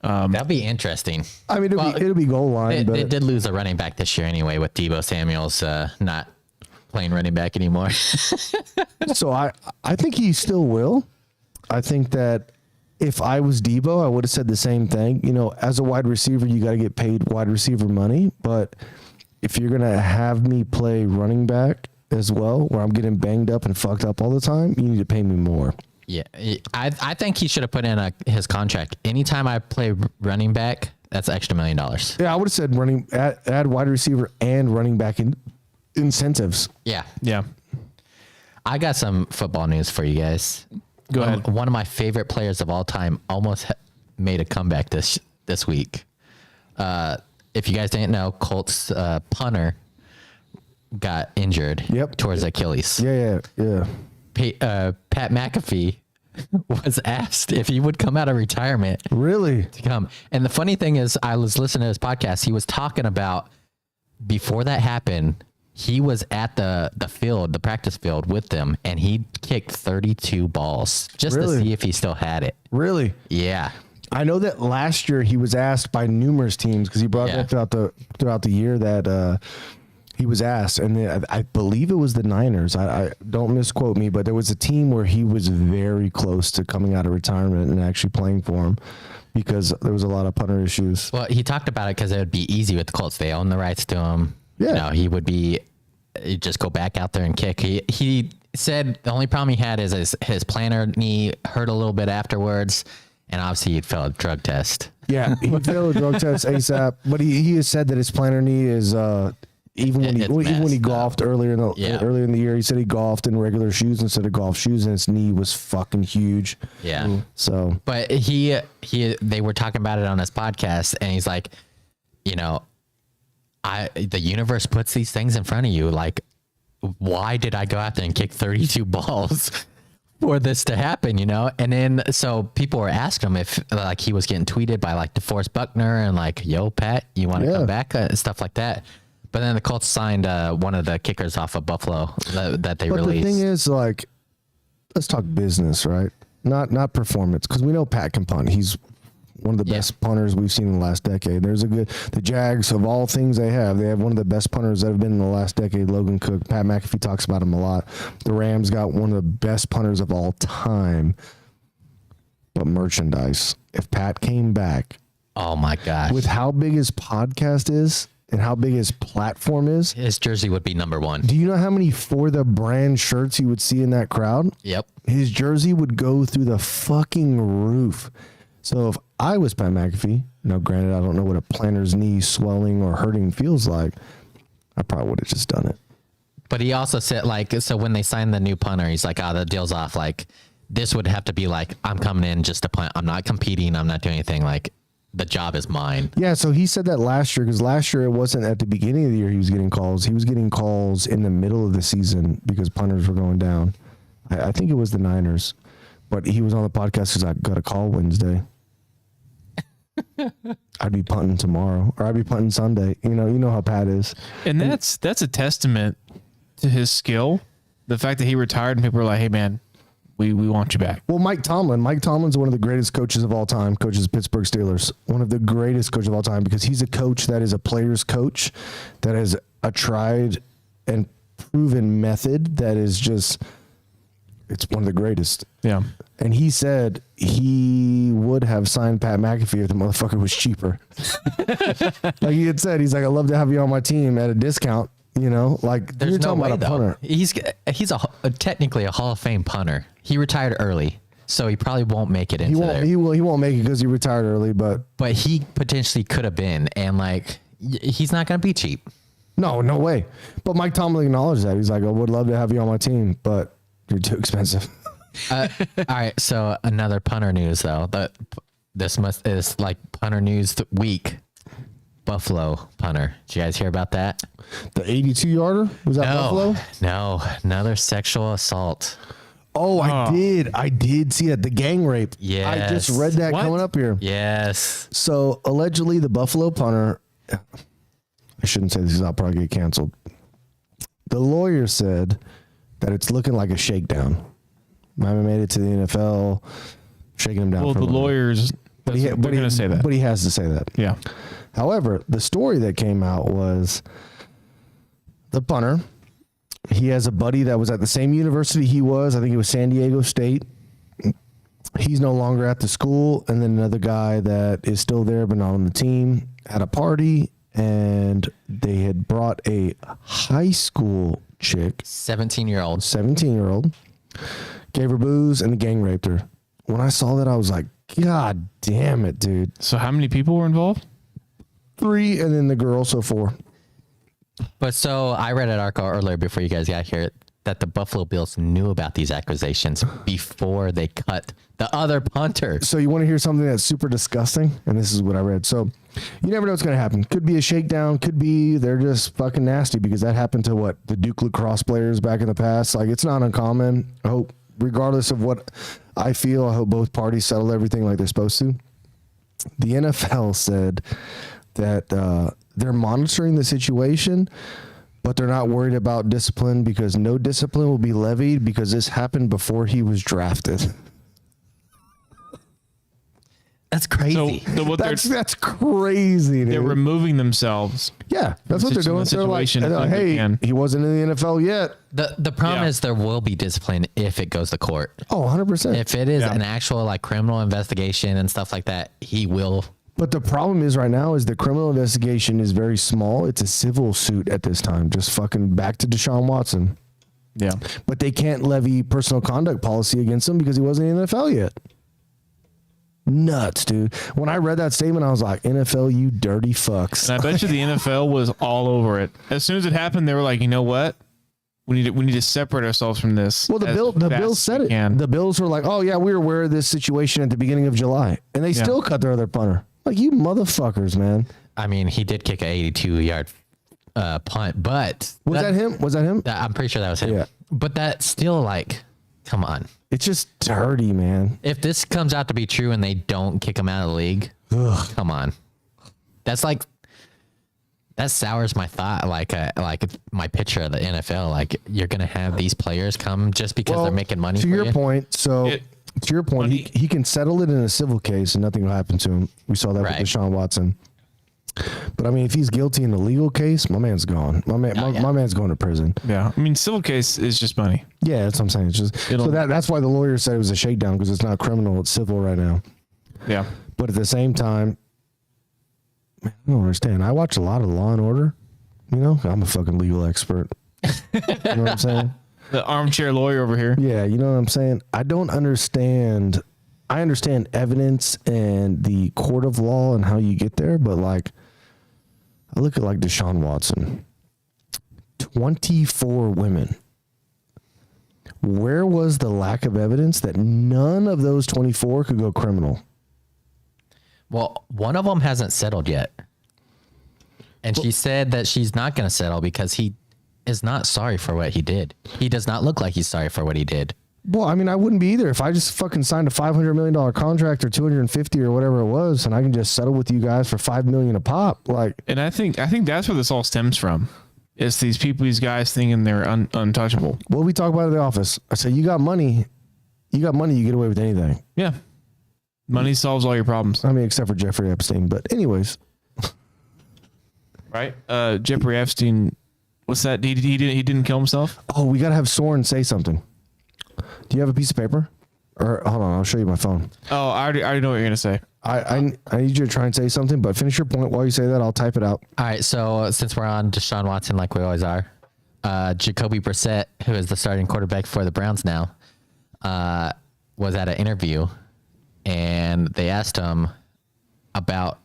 That'd be interesting. I mean, it'll be goal line, They but did lose a running back this year anyway, with Deebo Samuel's not playing running back anymore. so I think he still will. I think that if I was Deebo, I would have said the same thing. You know, as a wide receiver, you got to get paid wide receiver money. But if you're going to have me play running back as well, where I'm getting banged up and fucked up all the time, you need to pay me more. Yeah, I think he should have put in his contract. Anytime I play running back, that's extra $1 million. Yeah, I would have said add wide receiver and running back incentives. Yeah. Yeah. I got some football news for you guys. Go ahead. One of my favorite players of all time almost made a comeback this week. If you guys didn't know, Colts punter got injured. Yep. Towards Achilles. Yeah. Pat McAfee was asked if he would come out of retirement Really? to come. And the funny thing is, I was listening to his podcast. He was talking about before that happened, he was at the field, the practice field with them, and he kicked 32 balls just Really? to see if he still had it. Really? Yeah. I know that last year he was asked by numerous teams because he brought it up throughout the year that he was asked, and I believe it was the Niners. I don't misquote me, but there was a team where he was very close to coming out of retirement and actually playing for him because there was a lot of punter issues. Well, he talked about it because it would be easy with the Colts. They own the rights to him. Yeah. You know, he'd just go back out there and kick. He said the only problem he had is his plantar knee hurt a little bit afterwards, and obviously he'd failed a drug test. Yeah, he failed a drug test ASAP, but he has said that his plantar knee is even when he golfed earlier in the year, he said he golfed in regular shoes instead of golf shoes, and his knee was fucking huge. Yeah. So, but they were talking about it on his podcast, and he's like, you know, the universe puts these things in front of you. Like, why did I go out there and kick 32 balls for this to happen? You know? And then, so people were asking him if like he was getting tweeted by like DeForest Buckner and like, yo, Pat, you want to come back? Stuff like that. But then the Colts signed one of the kickers off of Buffalo that they but released. the thing is, like, let's talk business, right? Not performance, because we know Pat can punt. He's one of the best punters we've seen in the last decade. The Jags, of all things they have one of the best punters that have been in the last decade, Logan Cook. Pat McAfee talks about him a lot. The Rams got one of the best punters of all time. But merchandise, if Pat came back, oh my gosh, with how big his podcast is and how big his platform is, his jersey would be number one. do you know how many For the Brand shirts you would see in that crowd? Yep. His jersey would go through the fucking roof. So if I was Pat McAfee, now granted, I don't know what a planter's knee swelling or hurting feels like, I probably would have just done it. But he also said, like, so when they signed the new punter, he's like, the deal's off. Like, this would have to be like, I'm coming in just to punt. I'm not competing. I'm not doing anything. Like, the job is mine. Yeah, so he said that last year, because last year it wasn't at the beginning of the year he was getting calls. He was getting calls in the middle of the season because punters were going down. I think it was the Niners. But he was on the podcast because I got a call Wednesday. I'd be punting tomorrow, or I'd be punting Sunday. You know how Pat is. And that's a testament to his skill. The fact that he retired and people are like, hey, man, we want you back. Well, Mike Tomlin's one of the greatest coaches of all time, coaches the Pittsburgh Steelers. One of the greatest coaches of all time, because he's a coach that is a player's coach, that has a tried and proven method that is just, it's one of the greatest. Yeah. And he said he would have signed Pat McAfee if the motherfucker was cheaper. Like he had said, he's like, I'd love to have you on my team at a discount. Like There's you're no talking way, about a though. punter. He's technically a Hall of Fame punter. He retired early, so he probably won't make it into there. He won't make it because he retired early, but he potentially could have been, and like he's not going to be cheap. no way. But Mike Tomlin acknowledged that. He's like, I would love to have you on my team, but you're too expensive. All right, so another punter news though. This is like punter news week. Buffalo punter. Did you guys hear about that? The 82-yarder? Was that Buffalo? No, another sexual assault. Oh, I did see it. The gang rape. Yes. I just read that coming up here. Yes. So allegedly the Buffalo punter, I shouldn't say this because I'll probably get canceled. The lawyer said that it's looking like a shakedown. Miami made it to the NFL, shaking him down. Well, the lawyers, they're going to say that. But he has to say that. Yeah. However, the story that came out was the punter, he has a buddy that was at the same university he was. I think it was San Diego State. He's no longer at the school. And then another guy that is still there but not on the team had a party, and they had brought a high school chick, 17-year-old. 17-year-old, gave her booze, and the gang raped her. When I saw that, I was like, God damn it, dude. So how many people were involved? 3, and then the girl, so 4. But so I read an article earlier before you guys got here that the Buffalo Bills knew about these accusations before they cut the other punter. So you want to hear something that's super disgusting? And this is what I read. So you never know what's going to happen. Could be a shakedown. Could be they're just fucking nasty, because that happened to the Duke lacrosse players back in the past. Like, it's not uncommon. I hope, regardless of what I feel, I hope both parties settle everything like they're supposed to. The NFL said that they're monitoring the situation, but they're not worried about discipline, because no discipline will be levied, because this happened before he was drafted. That's crazy. So what That's crazy, dude. they're removing themselves. Yeah, that's what they're doing. They're like, hey, he wasn't in the NFL yet. The problem is there will be discipline if it goes to court. Oh, 100%. If it is an actual like criminal investigation and stuff like that, he will. But the problem is right now is the criminal investigation is very small. It's a civil suit at this time. Just fucking back to Deshaun Watson. Yeah. But they can't levy personal conduct policy against him because he wasn't in the NFL yet. Nuts, dude. When I read that statement, I was like, NFL, you dirty fucks. And I bet you the NFL was all over it. As soon as it happened, they were like, you know what? We need to separate ourselves from this. Well, the Bills said it. The Bills were like, oh, yeah, we were aware of this situation at the beginning of July. And they still cut their other punter. Like, you motherfuckers, man. I mean, he did kick an 82-yard punt, but... Was that him? Was that him? I'm pretty sure that was him. Yeah. But that's still like, come on. It's just dirty, man. If this comes out to be true and they don't kick him out of the league, come on. That's like That sours my thought, like my picture of the NFL. Like you're gonna have these players come just because they're making money. To for your you? point, to your point, he can settle it in a civil case and nothing will happen to him. We saw that with Deshaun Watson. But I mean, if he's guilty in the legal case, my man's gone. My man's going to prison. Yeah, I mean, civil case is just money. Yeah, that's what I'm saying. It's just that's why the lawyer said it was a shakedown because it's not criminal, it's civil right now. Yeah, but at the same time, man, I don't understand. I watch a lot of Law and Order. You know, I'm a fucking legal expert. You know what I'm saying? The armchair lawyer over here. Yeah, you know what I'm saying? I don't understand. I understand evidence and the court of law and how you get there, but like, I look at like Deshaun Watson, 24 women. Where was the lack of evidence that none of those 24 could go criminal? Well, one of them hasn't settled yet. And she said that she's not going to settle because he is not sorry for what he did. He does not look like he's sorry for what he did. Well, I mean, I wouldn't be either if I just fucking signed a $500 million contract or 250 or whatever it was, and I can just settle with you guys for $5 million a pop. Like, and I think that's where this all stems from. It's these these guys thinking they're untouchable. What we talk about at the office, I say, you got money, you get away with anything. Yeah, money solves all your problems. I mean, except for Jeffrey Epstein. But anyways, right? Jeffrey Epstein. What's that? He didn't kill himself. Oh, we gotta have Soren say something. Do you have a piece of paper? Or hold on, I'll show you my phone. Oh, I already know what you're gonna say. I need you to try and say something, but finish your point while you say that. I'll type it out. All right. So since we're on Deshaun Watson, like we always are, Jacoby Brissett, who is the starting quarterback for the Browns now, was at an interview, and they asked him about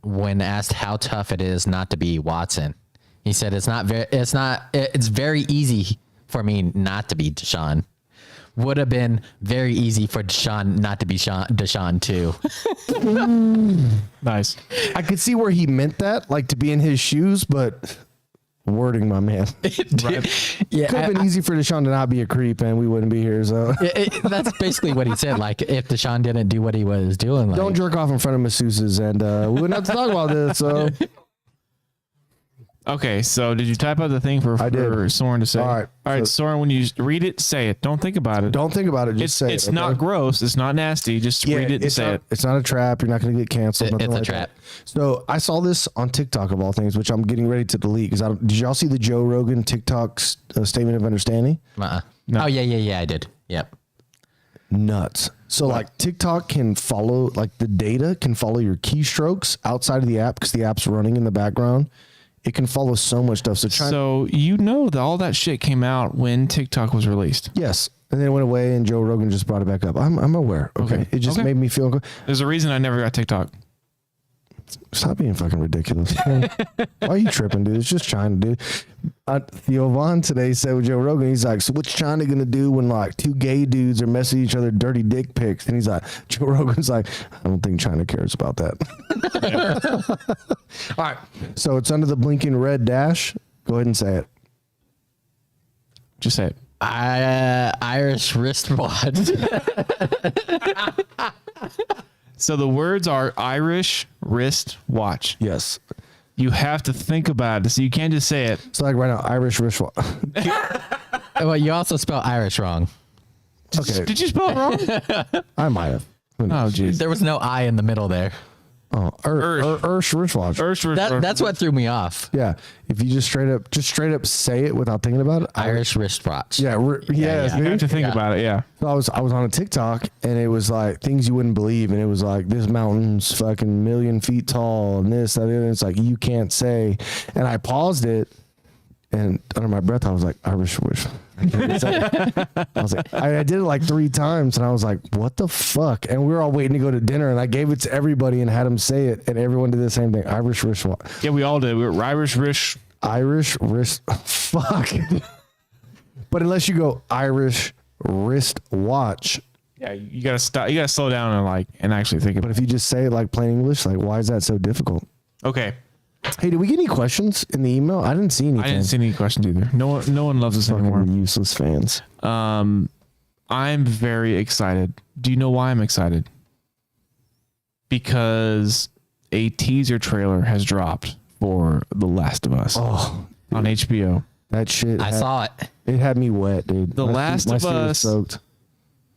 when asked how tough it is not to be Watson. He said it's very easy for me not to be Deshaun. Would have been very easy for Deshaun not to be Deshaun too. Nice. I could see where he meant that, like to be in his shoes, but wording, my man. Right. Yeah, could have been easy for Deshaun to not be a creep, and we wouldn't be here. So that's basically what he said. Like if Deshaun didn't do what he was doing, like, don't jerk off in front of masseuses, and we wouldn't have to talk about this. So. Okay, so did you type out the thing for Soren to say? All right, Soren, when you read it, say it. Don't think about it. Don't think about it. Just say it. It's not gross. It's not nasty. Just read it and say it. It's not a trap. You're not going to get canceled. It's a trap. So I saw this on TikTok of all things, which I'm getting ready to delete. Did y'all see the Joe Rogan TikTok statement of understanding? No. Oh yeah. I did. Yep. Nuts. So like TikTok can follow, like the data can follow your keystrokes outside of the app because the app's running in the background. It can follow so much stuff. So you know that all that shit came out when TikTok was released. Yes. And then it went away and Joe Rogan just brought it back up. I'm aware. Okay. It just made me feel good. There's a reason I never got TikTok. Stop being fucking ridiculous. Why are you tripping, dude? It's just China, dude. Theo Vaughn today said with Joe Rogan, he's like, so what's China going to do when like two gay dudes are messing each other dirty dick pics? And he's like, Joe Rogan's like, I don't think China cares about that. All right. So it's under the blinking red dash. Go ahead and say it. Just say it. Irish wristwatch. So the words are Irish wrist watch. Yes. You have to think about it. So you can't just say it. So like right now, Irish wristwatch. Well, you also spell Irish wrong. Okay. Did you spell it wrong? I might have. Oh, jeez. There was no I in the middle there. Oh, Irish wristwatch. That's what threw me off. Yeah. If you just straight up say it without thinking about it. Irish wristwatch. Yeah. Yes, You have to think about it. Yeah. So I was on a TikTok and it was like things you wouldn't believe. And it was like, this mountain's fucking 1,000,000 feet tall and this, that, and the other. It's like, you can't say. And I paused it. And under my breath, I was like, Irish wish. I was like, I did it like 3 times, and I was like, what the fuck? And we were all waiting to go to dinner, and I gave it to everybody and had them say it, and everyone did the same thing. Irish wrist watch. Yeah, we all did. We were Irish wrist. Fuck. But unless you go Irish wrist watch. Yeah, you gotta stop. You gotta slow down and actually think about it. But if you just say it like plain English, like why is that so difficult? Okay. Hey, did we get any questions in the email? I didn't see anything. I didn't see any questions either. No one loves us anymore. Useless fans. I'm very excited. Do you know why I'm excited? Because a teaser trailer has dropped for The Last of Us on HBO. That shit. I saw it. It had me wet, dude. The Last of Us.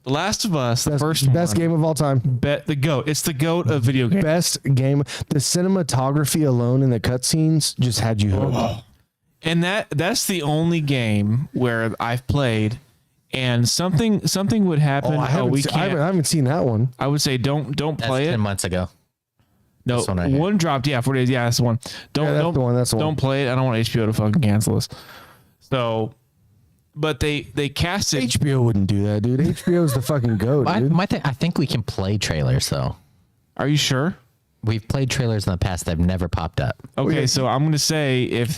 The Last of Us, the first best game of all time. The GOAT. It's the GOAT of video games. Best game. The cinematography alone in the cutscenes just had you hooked. And that's the only game where I've played, and something would happen. I haven't seen that one. I would say don't That's play 10 it. months ago. No, This one right here. one dropped. Yeah, 4 days. Yeah, that's the one. That's the one. That's the one. Don't play it. I don't want HBO to fucking cancel us. So, but they casted. HBO wouldn't do that, dude. HBO is the fucking goat, dude. I think we can play trailers though. Are you sure? We've played trailers in the past that have never popped up. Okay, so I'm gonna say if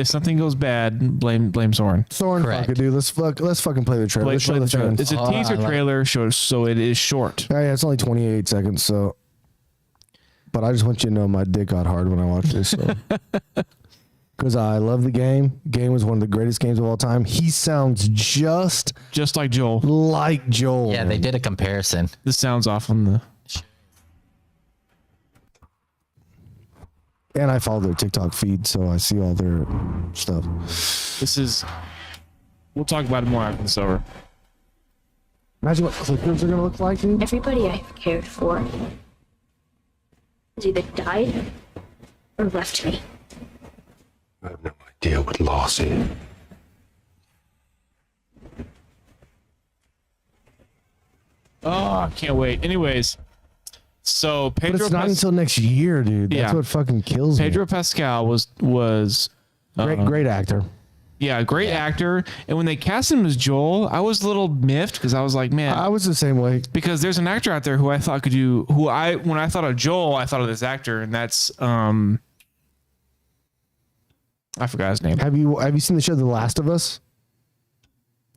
something goes bad, blame Soren. Soren, fuck it, dude. Let's fucking play the trailer. Let's show the fans. It's a teaser trailer, so it is short. Yeah, it's only 28 seconds. So, but I just want you to know my dick got hard when I watched this. So. Because I love the game. Game was one of the greatest games of all time. He sounds just like Joel. Like Joel. Yeah, they did a comparison. This sounds off on the. And I follow their TikTok feed, so I see all their stuff. This is. We'll talk about it more after it's over. Imagine what clickers are gonna look like, dude. Everybody I've cared for has either died or left me. I have no idea what loss is. Oh, I can't wait. Anyways, so But Pedro it's not until next year, dude. That's Yeah. what fucking kills Pedro me. Pascal was Great actor. great actor, and when they cast him as Joel, I was a little miffed because I was like, man, I was the same way. because there's an actor out there who I thought could do when I thought of Joel, I thought of this actor, and that's I forgot his name. Have you seen the show The Last of Us?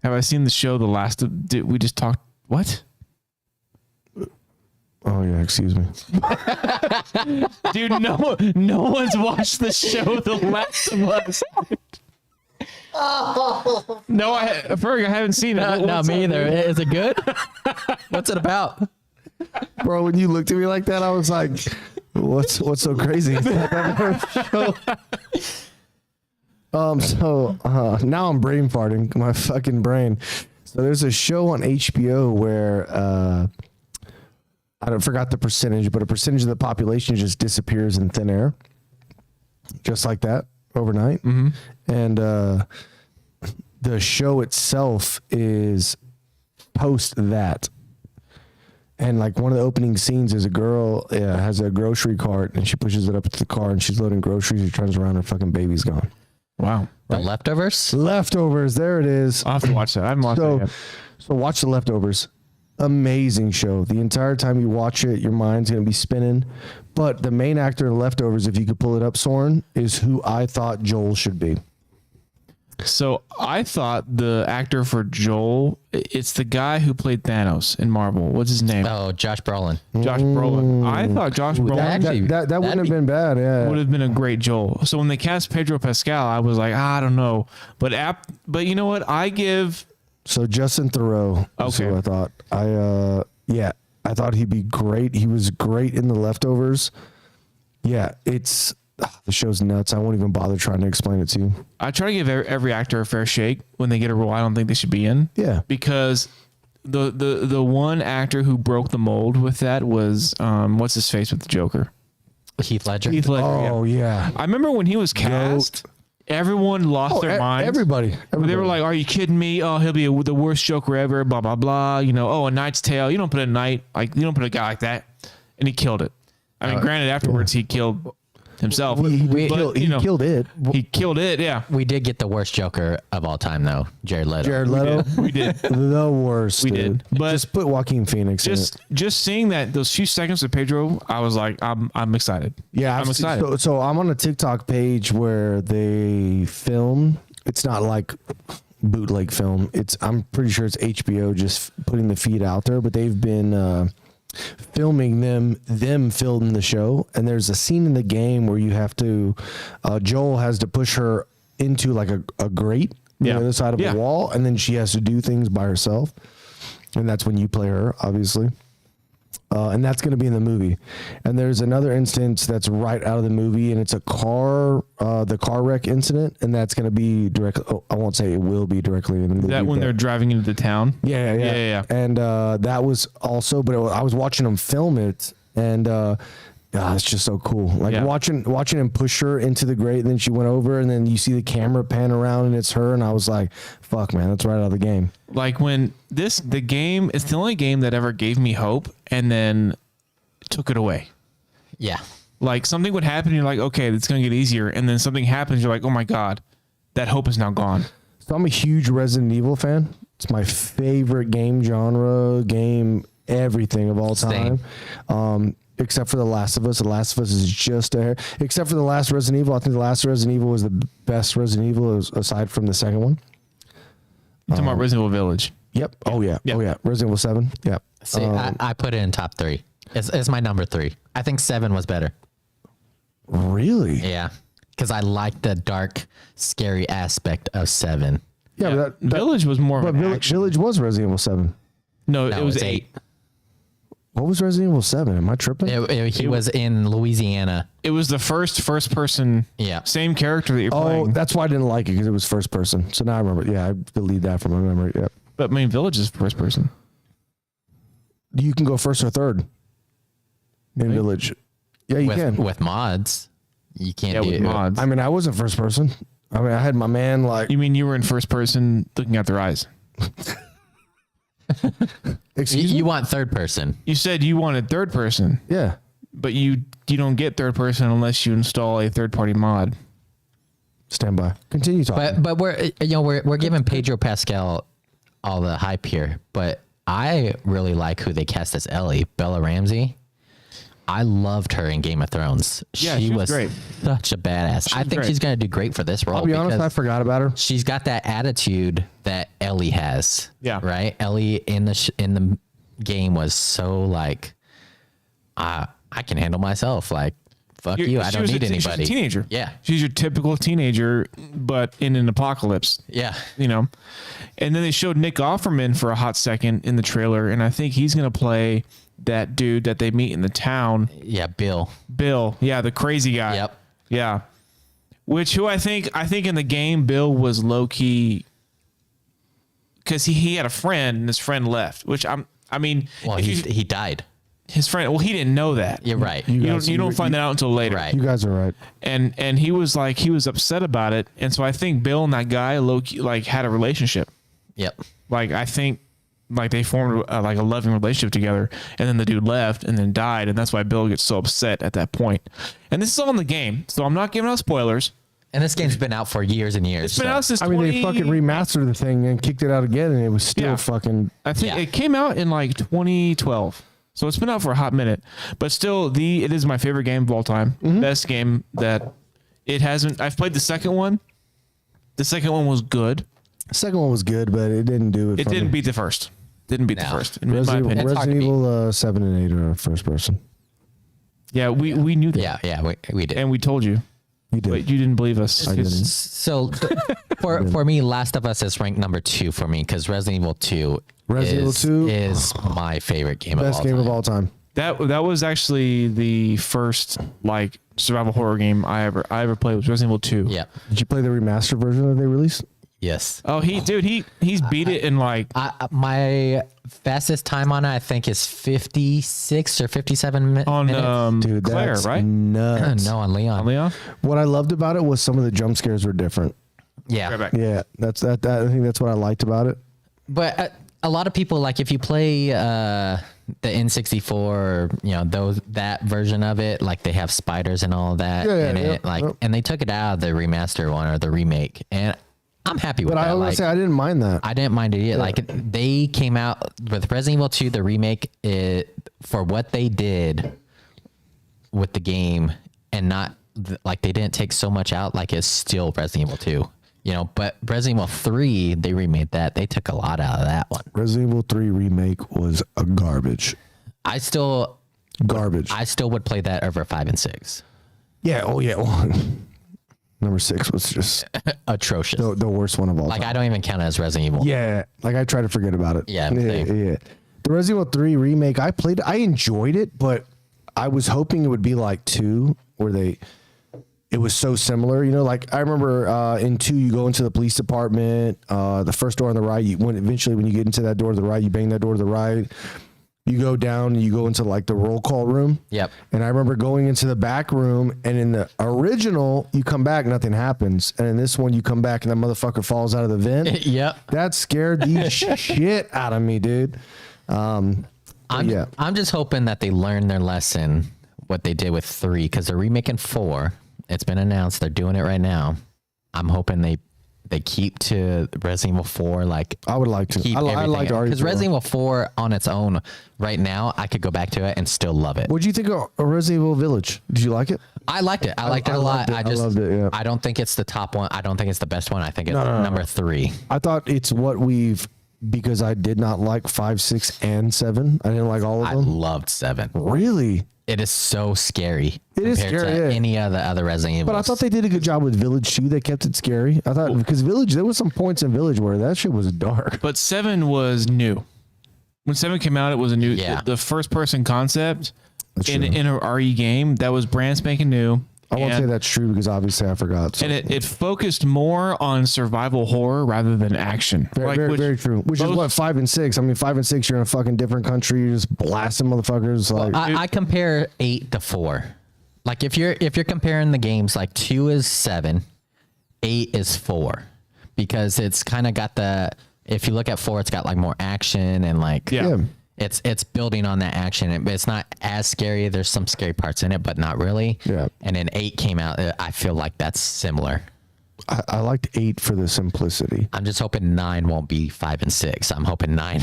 Have I seen the show Did we just talk what? Oh yeah, excuse me. Dude, no one's watched the show The Last of Us. No, Ferg, I haven't seen it. Not me either. Is it good? What's it about? Bro, when you looked at me like that, I was like, what's so crazy? So now I'm brain farting, my fucking brain. So there's a show on HBO where I forgot the percentage, but a percentage of the population just disappears in thin air, just like that overnight. Mm-hmm. And the show itself is post that. And like one of the opening scenes is a girl has a grocery cart and she pushes it up to the car and she's loading groceries. She turns around, her fucking baby's gone. Wow. The Leftovers? Leftovers, there it is. I'll have to watch that. I haven't watched that yet. So watch The Leftovers. Amazing show. The entire time you watch it, your mind's going to be spinning. But the main actor in Leftovers, if you could pull it up, Soren, is who I thought Joel should be. So I thought the actor for Joel, it's the guy who played Thanos in Marvel. What's his name? Oh, Josh Brolin. Josh Brolin. I thought Josh Brolin actually- That wouldn't have been bad, yeah. would have been a great Joel. So when they cast Pedro Pascal, I was like, I don't know. But you know what? So Justin Theroux. Okay. So I thought. I thought he'd be great. He was great in The Leftovers. Yeah, the show's nuts. I won't even bother trying to explain it to you. I try to give every actor a fair shake when they get a role I don't think they should be in. Yeah. Because the one actor who broke the mold with that was what's his face with the Joker? Heath Ledger. Heath Ledger. Oh yeah. I remember when he was cast, everyone lost their minds. Everybody. They were like, "Are you kidding me? Oh, he'll be the worst Joker ever." Blah blah blah. You know, A Knight's Tale. You don't put you don't put a guy like that, and he killed it. I mean, granted, afterwards he killed himself. He killed it. He killed it. Yeah, We did get the worst Joker of all time, though. Jared Leto. Jared Leto. we did. The worst. We dude. did. But just put Joaquin Phoenix in it. just seeing those few seconds with Pedro, I was like, I'm excited. Yeah, I'm excited. So I'm on a TikTok page where they film. It's not like bootleg film. I'm pretty sure it's HBO just putting the feed out there, but they've been filming them filming the show. And there's a scene in the game where you have to Joel has to push her into like a grate on the other side of a wall, and then she has to do things by herself, and that's when you play her, obviously. and that's going to be in the movie. And there's another instance that's right out of the movie, and it's the car wreck incident, and that's going to be directly. Oh, I won't say it will be directly in the movie. That when they're driving into the town. Yeah. And that was also, but I was watching them film it, and it's just so cool. Like watching him push her into the grate, and then she went over, and then you see the camera pan around, and it's her, and I was like, "Fuck, man, that's right out of the game." Like when the game, it's the only game that ever gave me hope and then took it away. Yeah. Like something would happen, and you're like, okay, it's gonna get easier, and then something happens, you're like, oh my god, that hope is now gone. So I'm a huge Resident Evil fan. It's my favorite game genre, everything of all time. Except for The Last of Us. The Last of Us is just a hair. Except for the last Resident Evil. I think the last Resident Evil was the best Resident Evil aside from the second one. You're talking about Resident Evil Village. Yep. Oh, yeah. Yep. Oh, yeah. Resident Evil 7. Yep. See, I put it in top 3. It's my number 3. I think 7 was better. Really? Yeah. Because I like the dark, scary aspect of 7. Yeah. But Village was more but of an action. Village was Resident Evil 7. No, No, it was it's 8. What was Resident Evil 7? Am I tripping? He was in Louisiana. It was the first person. Yeah. Same character that you're Oh, playing. that's why I didn't like it, because it was first person. So now I remember. Yeah, I deleted that from my memory. Yep. But I mean, Village is first person. You can go first or third in Village. Yeah, you can. With mods. You can't do with it. mods. I mean, I wasn't first person. I mean, I had my man like. You mean you were in first person looking at their eyes? Excuse me? You want third person. You said you wanted third person, Yeah. but you don't get third person unless you install a third party mod. Stand by. Continue talking. But we're giving Pedro Pascal all the hype here, but I really like who they cast as Ellie, Bella Ramsey. I loved her in Game of Thrones. Yeah, she she was was great. such a badass. I think great. she's going to do great for this role. I'll be honest, because I forgot about her. she's got that attitude that Ellie has. Yeah. Right. Ellie in the game was so like, I can handle myself. Like, fuck you. I don't need anybody. She's a teenager. Yeah. She's your typical teenager, but in an apocalypse. Yeah. You know, and then they showed Nick Offerman for a hot second in the trailer, and I think he's going to play that dude that they meet in the town. Yeah. Bill. Yeah, the crazy guy. Yep. Yeah. Who I think in the game, Bill was low key because he had a friend and his friend left, which well, he died. his friend, well, he didn't know that. You're right. You don't find that out until later. Right. You guys are right. And he was upset about it. And so I think Bill and that guy low key, had a relationship. Yep. I think they formed a loving relationship together, and then the dude left and then died, and that's why Bill gets so upset at that point. And this is all in the game, so I'm not giving out spoilers. And this game's been out for years and years. It's been out since I mean, they fucking remastered the thing and kicked it out again, and it was still fucking. I think Yeah. it came out in 2012, so it's been out for a hot minute. But still, it is my favorite game of all time. Best game that it hasn't. I've played the second one. The second one was good. The second one was good, but it didn't do it. It for didn't me. beat the first. Didn't beat the No. first. In my Resident, opinion. It's hard to Resident Evil 7 and 8 are first person. Yeah, we knew that. Yeah, we did. And we told you, You did. but you didn't believe us. I didn't. So for me, Last of Us is ranked number 2 for me because Resident Evil 2 Resident Evil 2 is my favorite game Best of all game time. of all time. That was actually the first survival horror game I ever played was Resident Evil 2. Yeah. Did you play the remastered version that they released? Yes. Oh, he's beat it in My fastest time on it, I think, is 56 or 57 minutes. on Dude, Claire, that's right? nuts. No, on Leon. Leon? What I loved about it was some of the jump scares were different. Yeah. Right back. Yeah, that's that. I think that's what I liked about it. But a lot of people, if you play the N64 or, that version of it, they have spiders and all that Yeah, in yeah, it. yep. And they took it out of the remaster one or the remake. And I'm happy with But that. I was gonna say I didn't mind that. I didn't mind it either. They came out with Resident Evil 2, the remake, for what they did with the game, and not they didn't take so much out. It's still Resident Evil 2, But Resident Evil 3, they remade that. They took a lot out of that one. Resident Evil 3 remake was a garbage. I still would play that over 5 and 6. Yeah. Oh yeah. Well, number 6 was just Atrocious. the worst one of all time. I don't even count it as Resident Evil. Yeah, I try to forget about it. Yeah, yeah, same. yeah. The Resident Evil 3 remake, I enjoyed it, but I was hoping it would be like 2, where it was so similar. You know, like I remember in 2, you go into the police department, the first door on the right, eventually when you get into that door to the right, you bang that door to the right. You go down and you go into like the roll call room. Yep. And I remember going into the back room, and in the original, you come back, nothing happens. And in this one, you come back and that motherfucker falls out of the vent. Yep. That scared the shit out of me, dude. I'm just hoping that they learn their lesson, what they did with 3, because they're remaking 4. It's been announced. They're doing it right now. I'm hoping they keep to Resident Evil 4. Like, I would like to. Keep I like because Resident Evil 4 on its own right now, I could go back to it and still love it. What do you think of Resident Evil Village? Did you like it? I liked it. I liked it a lot. I loved it. Yeah. I don't think it's the top one. I don't think it's the best one. I think it's number 3. I thought it's what because I did not like 5, 6, and 7. I didn't like all of I them. loved 7. Really? It is so scary. It is compared scary, to yeah. any of the other Resident Evil. But I thought they did a good job with Village too. They kept it scary. I thought because Village, there was some points in Village where that shit was dark. But 7 was new. When 7 came out, it was a new, Yeah. the first person concept That's in true. a RE game that was brand spanking new. I won't say that's true because obviously I forgot. So. And it focused more on survival horror rather than action. Very true. Which is what 5 and 6. I mean, 5 and 6, you're in a fucking different country. You're just blasting motherfuckers. Like I compare 8 to 4. Like if you're comparing the games, like 2 is 7, 8 is 4, because it's kind of got the. If you look at 4, it's got like more action and like Yeah. it's building on that action. It's not as scary. There's some scary parts in it, but not really. Yeah. And then 8 came out. I feel like that's similar. I liked 8 for the simplicity. I'm just hoping 9 won't be 5 and 6. I'm hoping 9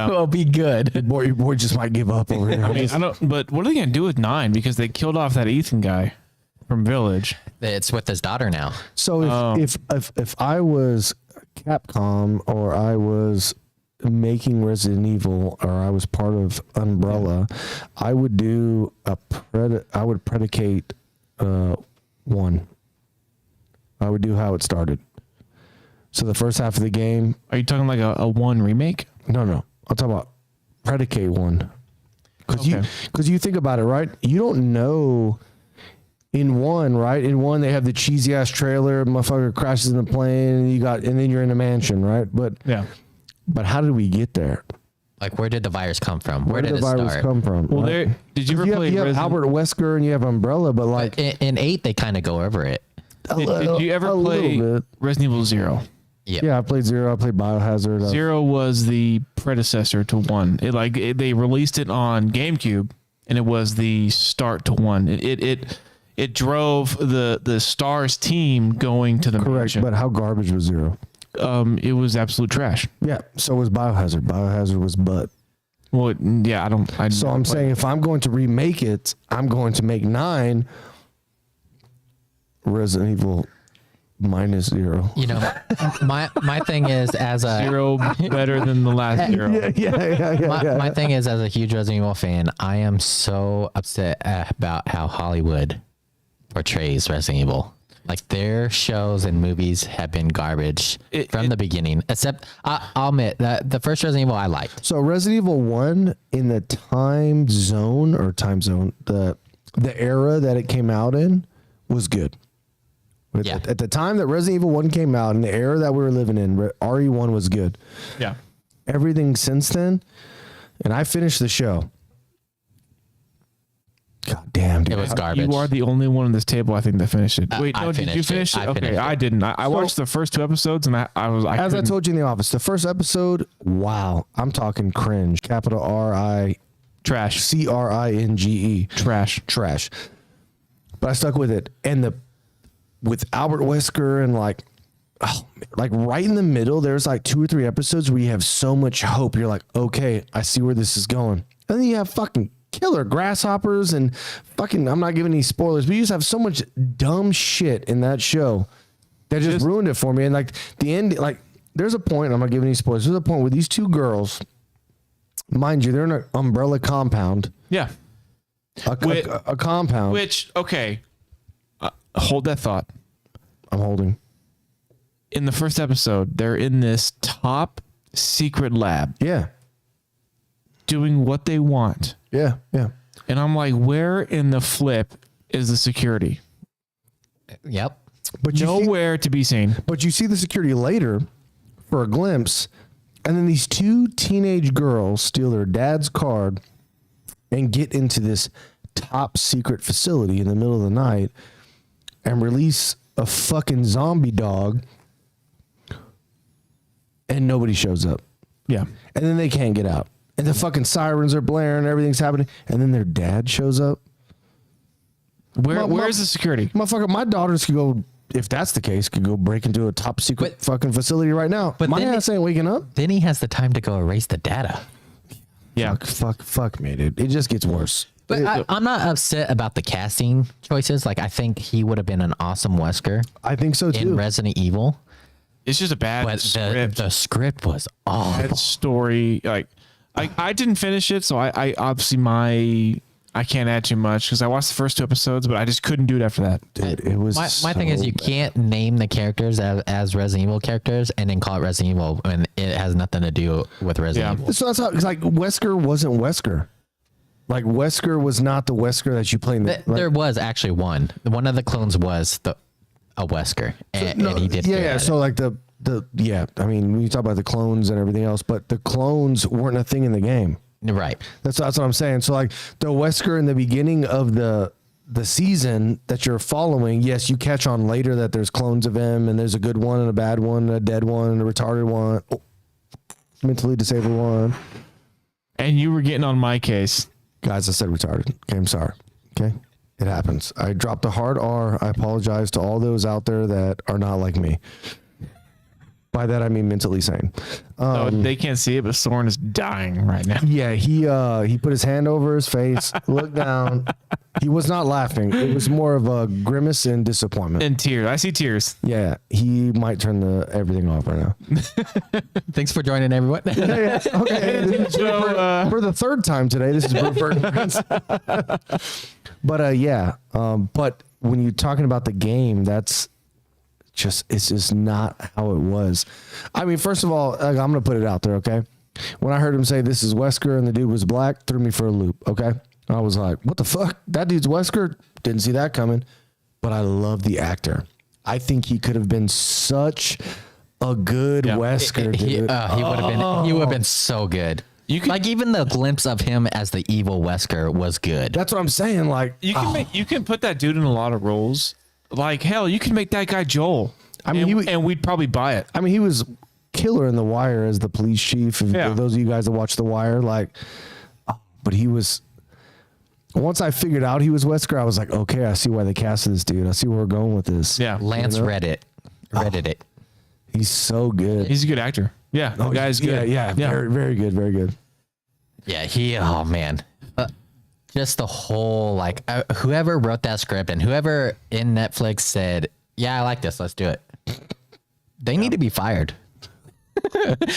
will be good. Your boy just might give up over here. I mean, I don't. But what are they gonna do with 9? Because they killed off that Ethan guy from Village. It's with his daughter now. So if I was Capcom or I was making Resident Evil or I was part of Umbrella, I would do I would predicate 1. I would do how it started. So the first half of the game. Are you talking like a 1 remake? No. I'll talk about predicate 1. Because you think about it, right? You don't know in 1, right? In 1 they have the cheesy ass trailer, motherfucker crashes in the plane, and then you're in a mansion, right? But how did we get there? Like, where did the virus come from? Where did the virus come from? Well, right? did you ever play you have Albert Wesker and you have Umbrella, but like In 8, they kind of go over it. Did you ever play Resident Evil 0? Yeah, I played 0. I played Biohazard. 0 was the predecessor to 1. They released it on GameCube, and it was the start to 1. It drove the Stars team going to the Correct, mansion. but how garbage was 0? It was absolute trash. Yeah, so was Biohazard. Biohazard was butt. Well, yeah, So I'm saying if I'm going to remake it, I'm going to make 9 Resident Evil -0. You know, my thing is as a 0 better than the last 0. my thing is, as a huge Resident Evil fan, I am so upset about how Hollywood portrays Resident Evil. Like, their shows and movies have been garbage from the beginning. Except I'll admit that the first Resident Evil I liked. So Resident Evil 1 in the time zone, the era that it came out in was good. Yeah. At the time that Resident Evil 1 came out, in the era that we were living in, RE1 was good. Yeah. Everything since then, and I finished the show. God damn, dude. It was garbage. You are the only one on this table, I think, that finished it. Wait, I no, did you finished finish it. it? I Okay, finished I it. didn't. I watched the first 2 episodes, and I As I couldn't- told you in the office, the first episode, wow, I'm talking cringe. Capital RICRINGE. trash. Trash. But I stuck with it. And with Albert Wesker and like right in the middle, there's like 2 or 3 episodes where you have so much hope. You're like, okay, I see where this is going. And then you have fucking killer grasshoppers and fucking, I'm not giving any spoilers, but you just have so much dumb shit in that show that just ruined it for me. And like the end, like there's a point, I'm not giving any spoilers, there's a point where these 2 girls, mind you, they're in an Umbrella compound. Yeah. A compound. Which, okay, hold that thought. I'm holding. In the first episode, they're in this top secret lab. Yeah. doing what they want. Yeah, yeah. And I'm like, where in the flip is the security? Yep. But you see, Nowhere to be seen. but you see the security later for a glimpse, and then these two teenage girls steal their dad's card and get into this top secret facility in the middle of the night and release a fucking zombie dog, and nobody shows up. Yeah. And then they can't get out. And the fucking sirens are blaring, everything's happening, and then their dad shows up. Where's the security? Motherfucker, my daughters could go, if that's the case, could go break into a top secret fucking facility right now. but My then ass ain't waking up. Then he has the time to go erase the data. Yeah. Fuck me, dude. It just gets worse. But I'm not upset about the casting choices. Like, I think he would have been an awesome Wesker I think so in too. Resident Evil. It's just a bad But script. the script was awful. Bad story. Like, I didn't finish it, so I obviously I can't add too much because I watched the first 2 episodes, but I just couldn't do it after that. Dude, it was My thing is, you can't name the characters as Resident Evil characters and then call it Resident Evil when it has nothing to do with Resident Yeah. Evil. So that's how, cause like Wesker wasn't Wesker. Like Wesker was not the Wesker that you play in the. There was actually one. One of the clones was a Wesker, and he did. Yeah, good yeah. at So it. like the yeah. I mean, when you talk about the clones and everything else, but the clones weren't a thing in the game. Right. That's what I'm saying. So like the Wesker in the beginning of the season that you're following, yes, you catch on later that there's clones of him and there's a good one and a bad one, a dead one, and a retarded one, mentally disabled one. And you were getting on my case. Guys, I said retarded. Okay, I'm sorry. Okay, it happens. I dropped a hard R. I apologize to all those out there that are not like me. By that I mean mentally sane. So they can't see it, but Soren is dying right now. Yeah, he put his hand over his face, looked down. He was not laughing. It was more of a grimace and disappointment. And tears. I see tears. Yeah, he might turn everything off right now. Thanks for joining, everyone. Okay, this is for the third time today. This is Bruford and Friends. But but when you're talking about the game, it's just not how it was. I mean, first of all, I'm gonna put it out there, okay? When I heard him say this is Wesker and the dude was black, threw me for a loop, okay? I was like, what the fuck? That dude's Wesker? Didn't see that coming. But I love the actor. I think he could have been such a good Wesker, he dude. would have been so good. You could- Like, even the glimpse of him as the evil Wesker was good. That's what I'm saying. Like, You can put that dude in a lot of roles. Like, hell, you can make that guy Joel. I mean, and we'd probably buy it. I mean, he was killer in The Wire as the police chief. If Yeah. those of you guys that watch The Wire, like, but he was. Once I figured out he was Wesker, I was like, okay, I see why they casted this dude. I see where we're going with this. Yeah. Lance Reddit it. He's so good. He's a good actor. Yeah. The guy's good. Yeah, very, very good, very good. Yeah, oh man. Just the whole, like, whoever wrote that script and whoever in Netflix said, yeah, I like this, let's do it. They need to be fired.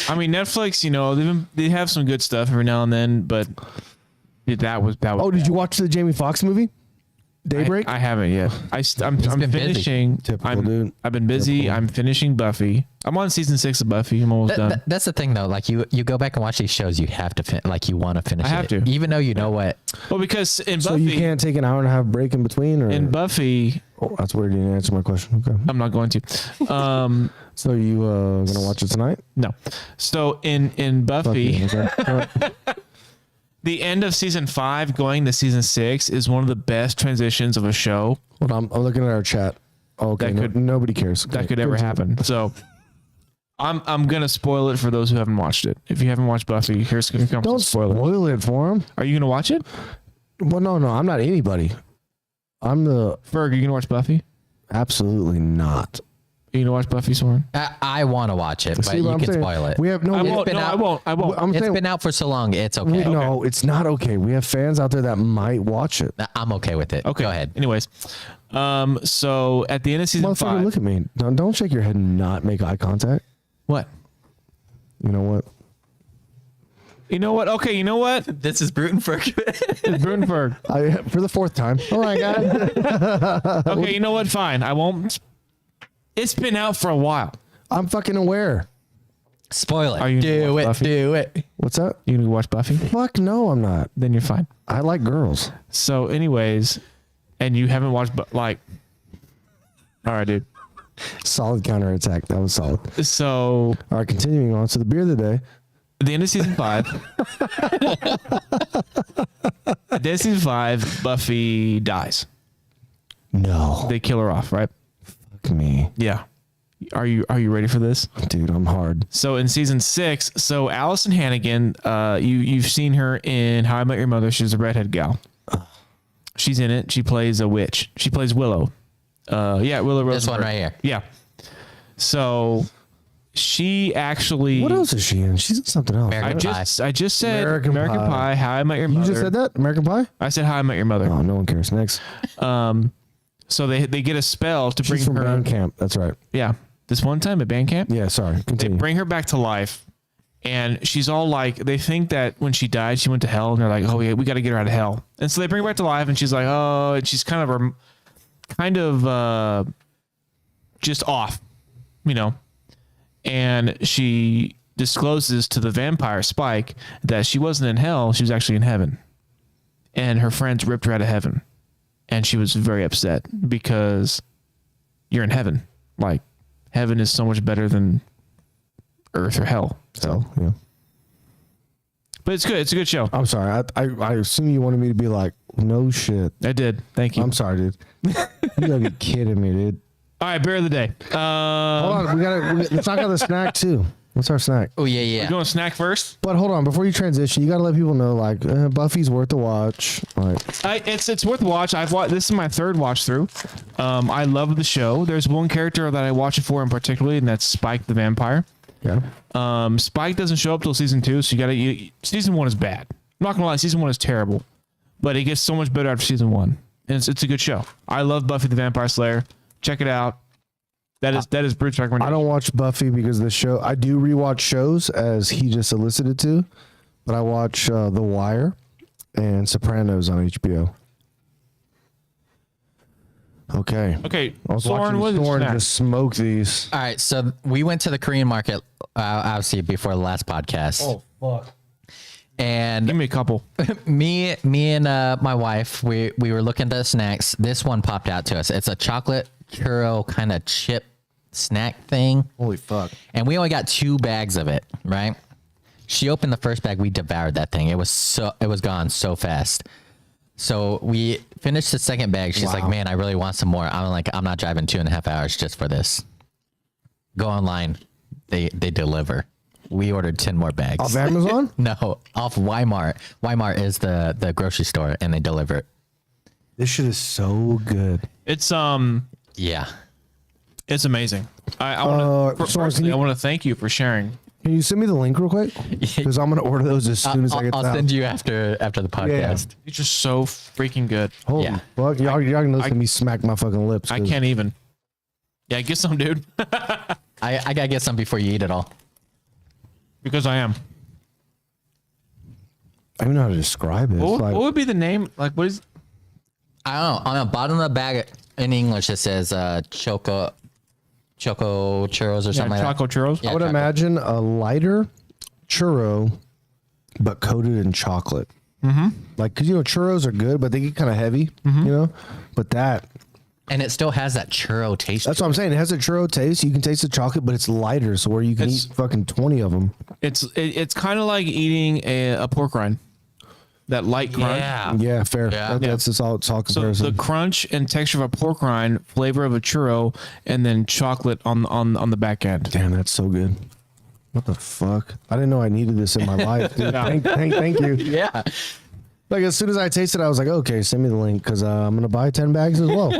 I mean, Netflix, they have some good stuff every now and then, but that was. Oh, did you watch the Jamie Foxx movie, Daybreak? I haven't yet. I'm been busy. finishing. Typical dude. I've been busy. Typical. I'm finishing Buffy. I'm on season 6 of Buffy. I'm almost done. That's the thing, though. Like, you go back and watch these shows, you have to you want to finish I have it. to. Even though you know what. Well, because in so Buffy, you can't take an hour and a half break in between, or in Buffy, oh, that's weird. You didn't answer my question. Okay. I'm not going to. So you gonna watch it tonight? No. So in Buffy, Okay. All right. the end of season 5 going to season 6 is one of the best transitions of a show Hold on, I'm looking at our chat. Okay, That could- nobody cares. that Okay, could ever good. happen. So I'm gonna spoil it for those who haven't watched it. If you haven't watched Buffy, here's gonna come Don't some spoiler. spoil it for him. Are you gonna watch it? Well, no, I'm not anybody. I'm the Ferg, are you gonna watch Buffy? absolutely not. Are you gonna watch Buffy, Soren? I want to watch it, but See what you I'm can saying? spoil it. We have no. I we- won't. been No, out- I won't. I'm It's saying been out for so long, it's okay. no, it's not okay. We have fans out there that might watch it. I'm okay with it. Okay. Go ahead. Anyways, so at the end of season Motherfucker, 5, look at me. Don't shake your head and not make eye contact. what? You know what? You know what? Okay, you know what? This is Brutenberg. It's Brutenberg. For the 4th time. All right, guys. Okay, you know what? Fine. I won't. It's been out for a while. I'm fucking aware. Spoil Are you it. gonna Do watch it. Buffy? Do it. What's that? You gonna go watch Buffy? Fuck no, I'm not. Then you're fine. I like girls. So, anyways, and you haven't watched, like, all right, dude. Solid counterattack. That was solid. So, All right, continuing on. So the beer of the day. at the end of season 5, at the end of season 5, Buffy dies. No. They kill her off, right? Fuck me. Yeah. Are you ready for this? Dude, I'm hard. So in season 6, so Allison Hannigan, you've seen her in How I Met Your Mother. She's a redhead gal. She's in it. She plays a witch. She plays Willow. Willow Rosenberg. This one right here. Yeah. So she actually. What else is she in? She's in something else. American I just said American American Pie. Pie. How I Met Your You Mother. just said that? American Pie? I said How I Met Your Mother. Oh, no one cares. Next. So they get a spell to bring She's from her. band camp. That's right. Yeah. This one time at band camp. Yeah, sorry. They Continue. bring her back to life, and she's all like, they think that when she died, she went to hell, and they're like, oh yeah, we got to get her out of hell. And so they bring her back to life, and she's like, oh, and she's kind of just off, and she discloses to the vampire Spike that she wasn't in hell, she was actually in heaven, and her friends ripped her out of heaven, and she was very upset because you're in heaven, like heaven is so much better than earth or hell. So, yeah. but it's good. It's a good show. I'm sorry. I assume you wanted me to be like, no shit. I did. Thank you. I'm sorry, dude. You gotta be kidding me, dude. All right, beer of the day. Hold on. Let's talk about the snack too. What's our snack? Oh yeah, yeah. You want a snack first? But hold on, before you transition, you got to let people know, like, Buffy's worth a watch. Like, It's worth a watch. I've watched. This is my third watch through. I love the show. There's one character that I watch it for in particular, and that's Spike the vampire. yeah. Spike doesn't show up till season 2, so season 1 is bad. I'm not gonna lie, season 1 is terrible, but it gets so much better after season 1, and it's a good show. I love Buffy the Vampire Slayer. Check it out. That is Bruce's recommendation. I don't watch Buffy because of the show. I do rewatch shows as he just elicited to, but I watch The Wire and Sopranos on HBO. Okay. Okay, I was Soren, what watching is your Soren snack? just smoke these. All right, so we went to the Korean market, obviously before the last podcast. fuck. And Give me a couple. me and my wife, we were looking at the snacks. This one popped out to us. It's a chocolate churro kind of chip snack thing, Holy fuck. and we only got 2 bags of it. Right? She opened the first bag. We devoured that thing. It was gone so fast. So we finished the second bag. She's like, "Man, I really want some more." I'm like, "I'm not driving 2.5 hours just for this." Go online. They deliver. We ordered 10 more bags. Off Amazon? No, off Walmart. Walmart is the grocery store, and they deliver it. This shit is so good. It's Yeah. it's amazing. I want to Soren, can you- I want to thank you for sharing. Can you send me the link real quick? Because I'm going to order those as soon as I get I'll the house. send you after the podcast. These are so freaking good. Holy Yeah. fuck. Y'all can listen to me smack my fucking lips. I 'cause can't even. Yeah, get some, dude. I gotta get some before you eat it all. Because I am. I don't even know how to describe it. It's What like, would be the name? Like, what is? I don't know. On the bottom of the bag in English, it says choco churros or something like Choco churros. Yeah. I would chocolate. imagine a lighter churro, but coated in chocolate. Mm-hmm. Like, because, churros are good, but they get kind of heavy, But that. And it still has that churro taste. that's what I'm saying. It has a churro taste. You can taste the chocolate, but it's lighter, so where you can It's- eat fucking 20 of them. It's kind of like eating a pork rind. That light crunch. Yeah. Yeah, fair. Yeah. That's just all So comparison. the crunch and texture of a pork rind, flavor of a churro, and then chocolate on the back end. Damn, that's so good. What the fuck? I didn't know I needed this in my life, dude. Thank you. Yeah. Like, as soon as I tasted it, I was like, okay, send me the link because I'm going to buy 10 bags as well.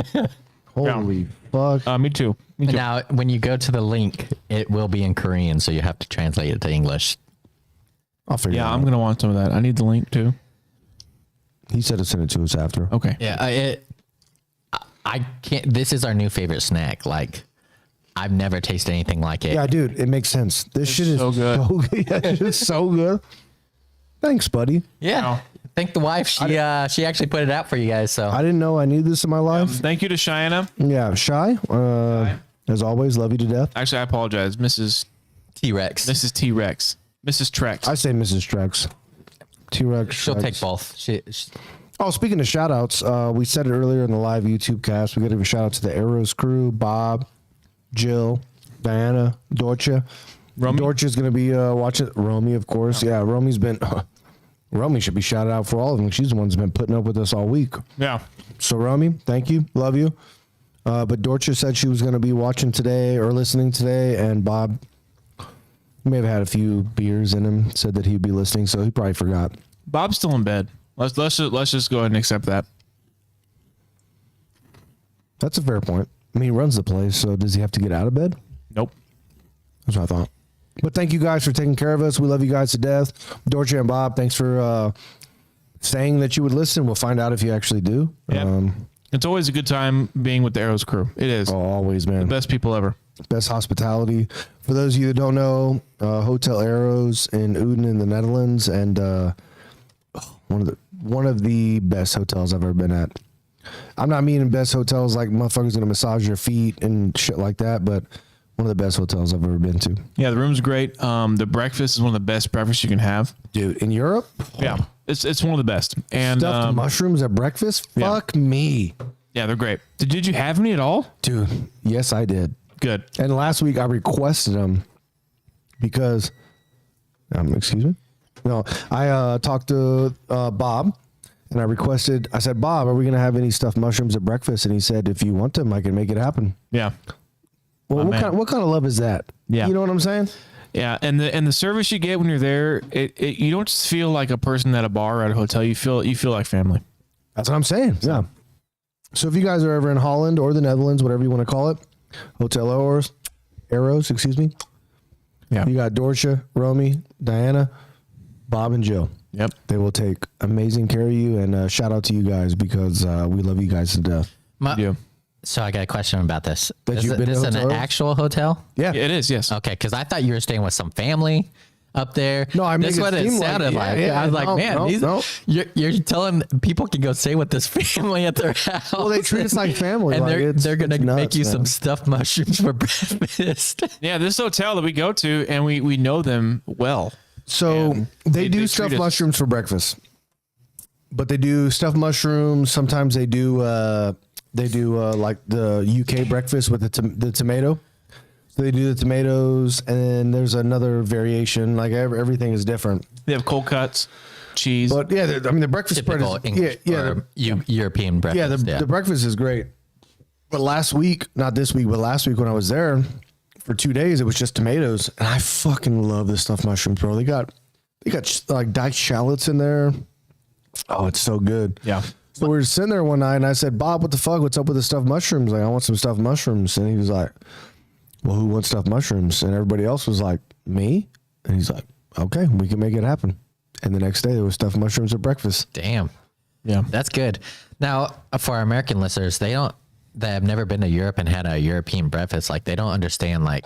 Holy fuck. Me too. Me too. Now, when you go to the link, it will be in Korean, so you have to translate it to English. I'll figure it Yeah, out. I'm gonna want some of that. I need the link too. He said to send it to us after. Okay. Yeah. I can't. This is our new favorite snack. Like, I've never tasted anything like it. Yeah, dude, it makes sense. This shit is so good. So good. Yeah, it's so good. Thanks, buddy. Yeah. Wow. Thank the wife. She actually put it out for you guys. So I didn't know I needed this in my life. Thank you to Cheyenne. Yeah, Shy. As always, love you to death. Actually, I apologize, Mrs. T-Rex. Mrs. T-Rex. Mrs. Trex. I say Mrs. Trex. T-Rex. She'll Trex. take both. She Oh, speaking of shout outs, we said it earlier in the live YouTube cast. We got to give a shout out to the Arrows crew, Bob, Jill, Diana, Dorcha. Romy? Dorcha's going to be watching. Romy, of course. Yeah, Romy's been. Romy should be shouted out for all of them. She's the one who's been putting up with us all week. Yeah. So, Romy, thank you. Love you. But Dorcha said she was going to be watching today or listening today. And Bob may have had a few beers in him, said that he'd be listening. So he probably forgot. Bob's still in bed. Let's just go ahead and accept that. That's a fair point. I mean, he runs the place. So does he have to get out of bed? Nope. That's what I thought. But thank you guys for taking care of us. We love you guys to death. Dorcha and Bob, thanks for saying that you would listen. We'll find out if you actually do. Yeah. It's always a good time being with the Arrows crew. It is. Always, man. Best people ever. Best hospitality. For those of you that don't know, Hotel Arrows in Uden in the Netherlands, and one of the best hotels I've ever been at. I'm not meaning best hotels like motherfuckers gonna massage your feet and shit like that, but one of the best hotels I've ever been to. Yeah, the room's great. The breakfast is one of the best breakfasts you can have. Dude, in Europe? Yeah, it's one of the best. And Stuffed mushrooms at breakfast? yeah. Fuck me. yeah, they're great. Did you have any at all? Dude, yes, I did. Good. And last week I requested them because, excuse me? No, I talked to Bob and I said, Bob, are we going to have any stuffed mushrooms at breakfast? And he said, if you want them, I can make it happen. Yeah. Well, man. what kind of love is that? Yeah. You know what I'm saying? Yeah, and the service you get when you're there, you don't just feel like a person at a bar or at a hotel. You feel like family. That's what I'm saying. Yeah. So if you guys are ever in Holland or the Netherlands, whatever you want to call it, Hotel Arrows, excuse me. Yeah. You got Dorcha, Romy, Diana, Bob, and Jill. Yep. They will take amazing care of you, and shout out to you guys because we love you guys to death. You. So I got a question about this. That Is you've been this in an hotels? actual hotel? Yeah. Yeah, it is. Yes. Okay, because I thought you were staying with some family up there. No, I make That's it what it seem like- sounded yeah, like. yeah, I was like, no, man, no. you're telling people can go stay with this family at their house. Well, they treat us like family. and like, they're gonna it's make nuts, you man. some stuffed mushrooms for breakfast. Yeah, this hotel that we go to, and we know them well. So And they do they stuffed treat us- mushrooms for breakfast, but they do stuffed mushrooms. Sometimes they do like the UK breakfast with the tomato. So they do the tomatoes, and then there's another variation. Like everything is different. They have cold cuts, cheese. But yeah, the breakfast spread Typical is English or European breakfast. the breakfast is great. But last week, not this week, but last week when I was there for 2 days, it was just tomatoes, and I fucking love the stuffed mushrooms, bro. They got like diced shallots in there. Oh, it's so good. Yeah. So we were sitting there one night, and I said, Bob, what the fuck? What's up with the stuffed mushrooms? Like, I want some stuffed mushrooms. And he was like, well, who wants stuffed mushrooms? And everybody else was like, me? And he's like, okay, we can make it happen. And the next day, there was stuffed mushrooms at breakfast. Damn. Yeah. That's good. Now, for our American listeners, they have never been to Europe and had a European breakfast. Like, they don't understand, like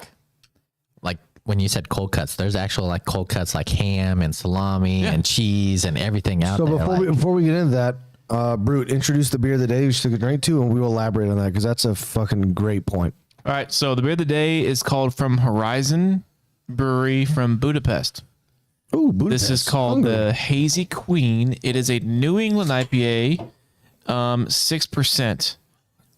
when you said cold cuts, there's actual like cold cuts like ham and salami and cheese and everything out So there. before we get into that, Brute, introduce the beer of the day you should take a drink to, and we will elaborate on that because that's a fucking great point. All right. So the beer of the day is called From Horizon Brewery from Budapest. Ooh, Budapest. This is called the Hazy Queen. It is a New England IPA, 6%.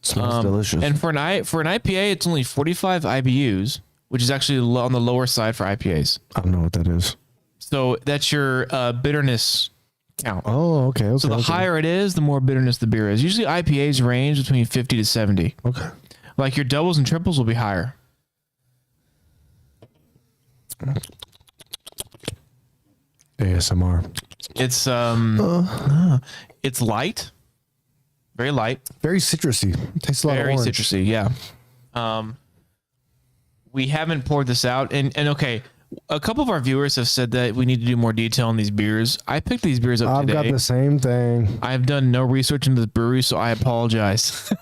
Smells delicious. And for an IPA, it's only 45 IBUs, which is actually on the lower side for IPAs. I don't know what that is. So that's your bitterness count. Oh, okay. So the higher it is, the more bitterness the beer is. Usually IPAs range between 50 to 70. Okay. Like your doubles and triples will be higher. ASMR. It's light, very light, Very citrusy. Tastes a lot very of orange. citrusy. Yeah. We haven't poured this out, and okay, a couple of our viewers have said that we need to do more detail on these beers. I picked these beers up I've today. got the same thing. I've done no research into the brewery, so I apologize.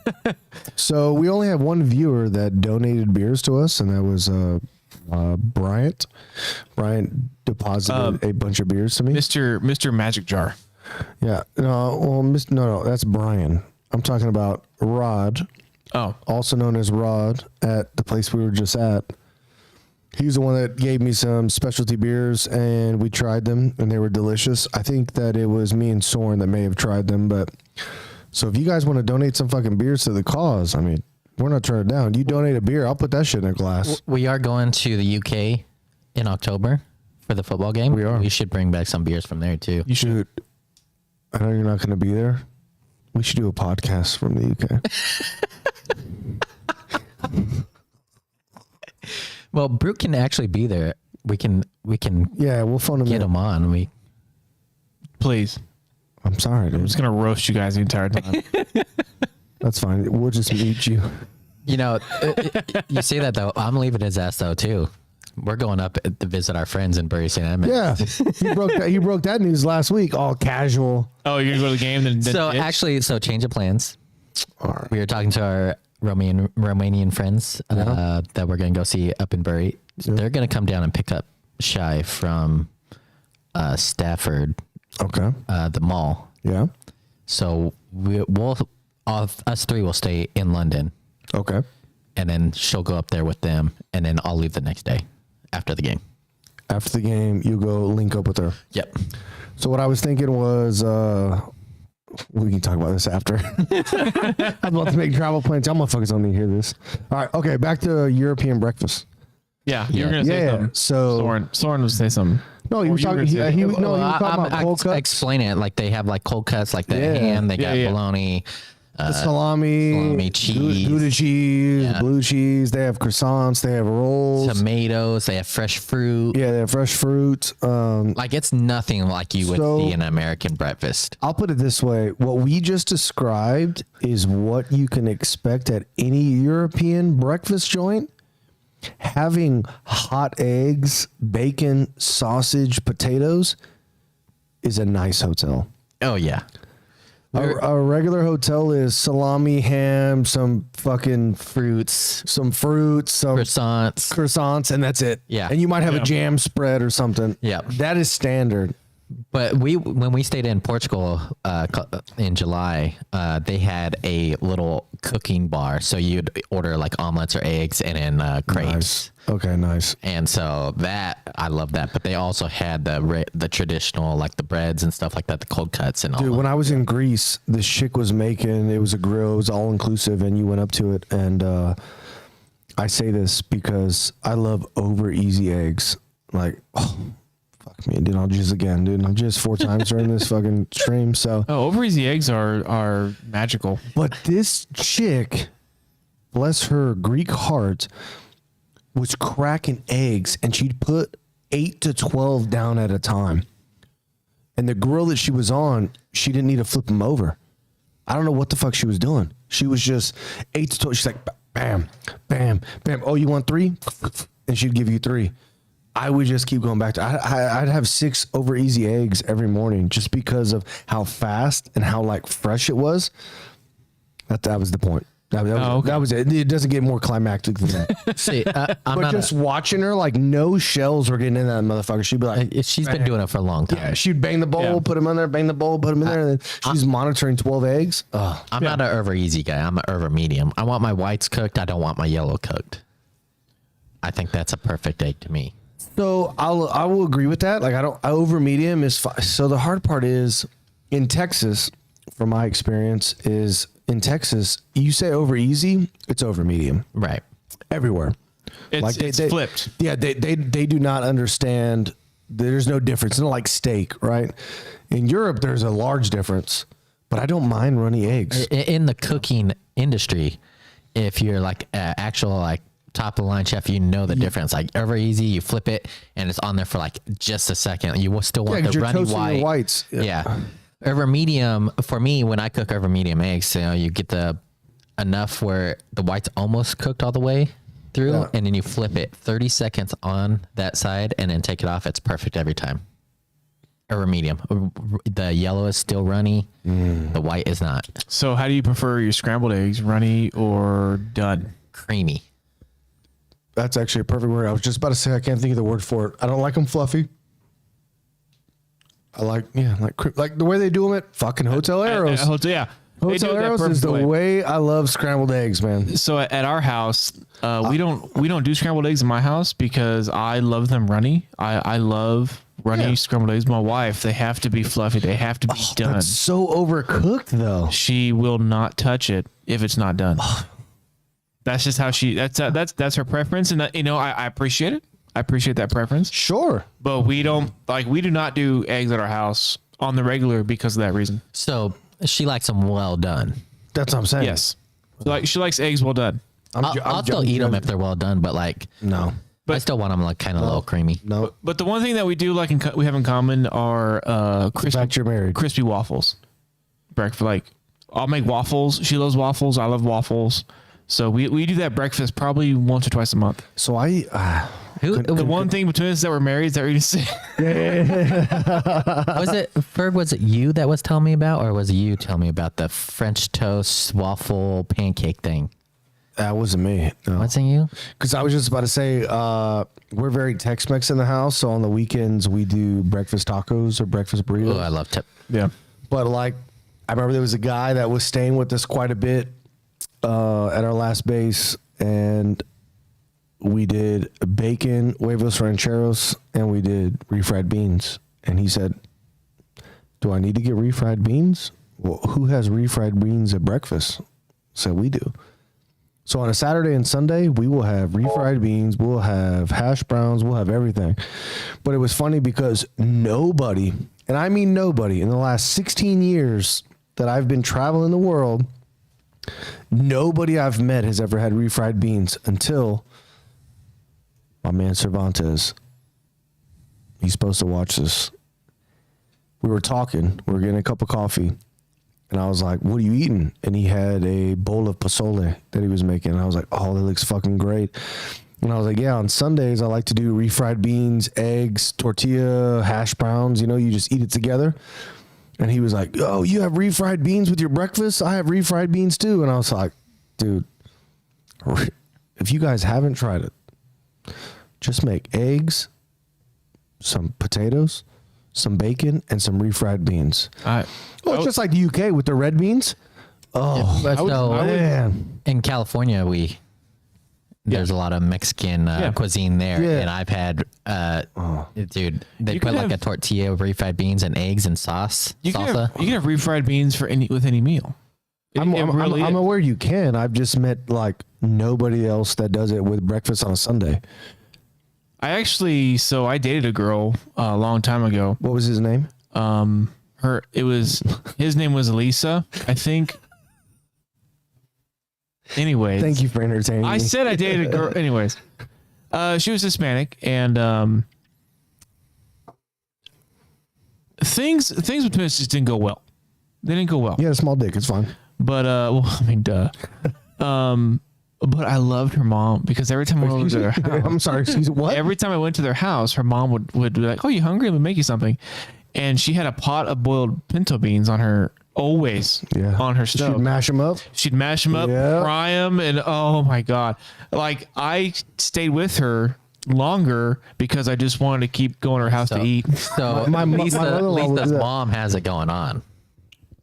So we only have one viewer that donated beers to us, and that was Bryant. Bryant deposited a bunch of beers to me. Mr. Magic Jar. Yeah. No, that's Brian. I'm talking about Rod, Oh, also known as Rod, at the place we were just at. He's the one that gave me some specialty beers, and we tried them, and they were delicious. I think that it was me and Soren that may have tried them, but so if you guys want to donate some fucking beers to the cause, I mean, we're not turning it down. You donate a beer, I'll put that shit in a glass. We are going to the UK in October for the football game. We are. We should bring back some beers from there too. You should. I know you're not going to be there. We should do a podcast from the UK. Well, Brute can actually be there. We can Yeah, we'll phone him get in. him on. Please. I'm sorry, I'm dude. just gonna roast you guys the entire time. That's fine. We'll just mute you. You know, you say that though. I'm leaving his ass though too. We're going up to visit our friends in Bury St. Edmunds. Yeah, he broke that news last week. All casual. Oh, you're gonna go to the game then? So actually, change of plans. We were talking to our Romanian friends that we're going to go see up in Bury. Yeah. They're going to come down and pick up Shy from Stafford, Okay. the mall. Yeah. So us three will stay in London, Okay. and then she'll go up there with them, and then I'll leave the next day after the game. After the game, you go link up with her. Yep. So what I was thinking was, we can talk about this after. I'd love to make travel plans. Y'all motherfuckers don't need to hear this. All right. Okay. Back to European breakfast. Yeah, you were gonna say Yeah. something. So Soren was say something. no, he was Or you were talking. gonna say- He was talking about cold cuts. Explain it. Like they have like cold cuts, like the Yeah. ham. They got Yeah. bologna. The salami, cheese. Gouda cheese, Yeah. blue cheese. They have croissants. They have rolls. Tomatoes. They have fresh fruit. Yeah, they have fresh fruit. Like it's nothing like you would So- see in an American breakfast. I'll put it this way. What we just described is what you can expect at any European breakfast joint. Having hot eggs, bacon, sausage, potatoes is a nice hotel. Oh yeah. A regular hotel is salami, ham, some fucking Fruits, some fruits, some croissants. and that's it. Yeah. And you might have Yeah. a jam spread or something. Yeah. That is standard. But when we stayed in Portugal in July, they had a little cooking bar. So you'd order like omelets or eggs and then crepes. Nice. Okay, nice. And so I love that. But they also had the traditional, like the breads and stuff like that, the cold cuts and all. Dude, when I was in Greece, this chick was making, it was a grill, it was all inclusive, and you went up to it. And I say this because I love over easy eggs. Like, oh, fuck me, dude. I'll jizz again, dude. I'll jizz 4 times during this fucking stream. So, Oh, over easy eggs are magical. but this chick, bless her Greek heart, was cracking eggs, and she'd put 8 to 12 down at a time. And the grill that she was on, she didn't need to flip them over. I don't know what the fuck she was doing. She was just 8 to 12. She's like, bam, bam, bam. Oh, you want 3? And she'd give you 3. I would just keep going back to. I'd have 6 over easy eggs every morning just because of how fast and how like fresh it was. That was the point. That was it. It doesn't get more climactic than that. See, I'm But not just watching her, like no shells were getting in that motherfucker. She'd be like, she's been doing it for a long time. yeah, she'd bang the bowl, Yeah. put them in there, bang the bowl, put them in there, and then she's monitoring 12 eggs. Ugh. I'm not an over easy guy. I'm an over medium. I want my whites cooked. I don't want my yellow cooked. I think that's a perfect egg to me. So I will agree with that. Like over medium is fine. So the hard part is in Texas, from my experience, is in Texas, you say over easy, it's over medium Right. everywhere. It's flipped. Yeah, they do not understand. There's no difference. It's not like steak, right? In Europe, there's a large difference, but I don't mind runny eggs. In the cooking industry, if you're like actual like top of the line chef, you know the difference. Like over easy, you flip it and it's on there for like just a second. You will still want 'cause the you're runny toasting your white. whites. Yeah. Over medium, for me, when I cook over medium eggs, you get the enough where the white's almost cooked all the way through, Yeah. and then you flip it 30 seconds on that side and then take it off. It's perfect every time. Over medium. The yellow is still runny. The white is not. So how do you prefer your scrambled eggs, runny or done? Creamy. That's actually a perfect word. I was just about to say I can't think of the word for it. I don't like them fluffy. I like the way they do them at fucking Hotel Arrows. Yeah. They do Hotel it that Eros is perfect the way I love scrambled eggs, man. So at our house, we don't do scrambled eggs in my house because I love them runny. I love runny scrambled eggs. My wife, they have to be fluffy. They have to be done. That's so overcooked, though. She will not touch it if it's not done. That's just how that's her preference, and I appreciate it. I appreciate that preference. Sure. But we do not do eggs at our house on the regular because of that reason. So she likes them well done. That's what I'm saying. Yes. She likes eggs well done. I'll still eat them if they're well done, but No. I still want them like kind of a little creamy. No. But the one thing that we do we have in common are Fact you're married. crispy waffles. Breakfast, I'll make waffles. She loves waffles. I love waffles. So we do that breakfast probably once or twice a month. So I... The one thing between us is that we're married is that we're just Was it you that was telling me about, or was it you telling me about the French toast waffle pancake thing? That wasn't me. No. Wasn't you? Because I was just about to say, we're very Tex-Mex in the house. So on the weekends, we do breakfast tacos or breakfast burritos. Oh, I love tip. yeah. But I remember there was a guy that was staying with us quite a bit at our last base, and we did bacon, huevos rancheros, and we did refried beans. And he said, "Do I need to get refried beans? Well, who has refried beans at breakfast?" So we do. So on a Saturday and Sunday, we will have refried beans, we'll have hash browns, we'll have everything. But it was funny because nobody, and I mean nobody, in the last 16 years that I've been traveling the world, nobody I've met has ever had refried beans until my man Cervantes. He's supposed to watch this. We were talking, we were getting a cup of coffee. And I was like, "What are you eating?" And he had a bowl of pozole that he was making. And I was like, "Oh, that looks fucking great." And I was like, "Yeah, on Sundays, I like to do refried beans, eggs, tortilla, hash browns. You just eat it together." And he was like, "Oh, you have refried beans with your breakfast? I have refried beans too." And I was like, "Dude, if you guys haven't tried it, just make eggs, some potatoes, some bacon, and some refried beans." It's just like the UK with the red beans. Oh, man. In California, there's a lot of Mexican cuisine there, and I've had, dude, they put a tortilla with refried beans and eggs and salsa. You can have refried beans with any meal. I'm aware you can. I've just met nobody else that does it with breakfast on a Sunday. I dated a girl a long time ago. What was his name? His name was Elisa, I think. Anyways. Thank you for entertaining me. I said I dated a girl. Anyways. She was Hispanic, and things between us just didn't go well. They didn't go well. You had a small dick. It's fine. But, duh. But I loved her mom because every time I went to their house, I'm sorry, excuse me, what? Every time I went to their house, her mom would be like, "Oh, you hungry? Let me make you something." And she had a pot of boiled pinto beans on her on her stove. She'd mash them up. Fry them, and oh my god! I stayed with her longer because I just wanted to keep going to her house to eat. So Lisa's mom has it going on.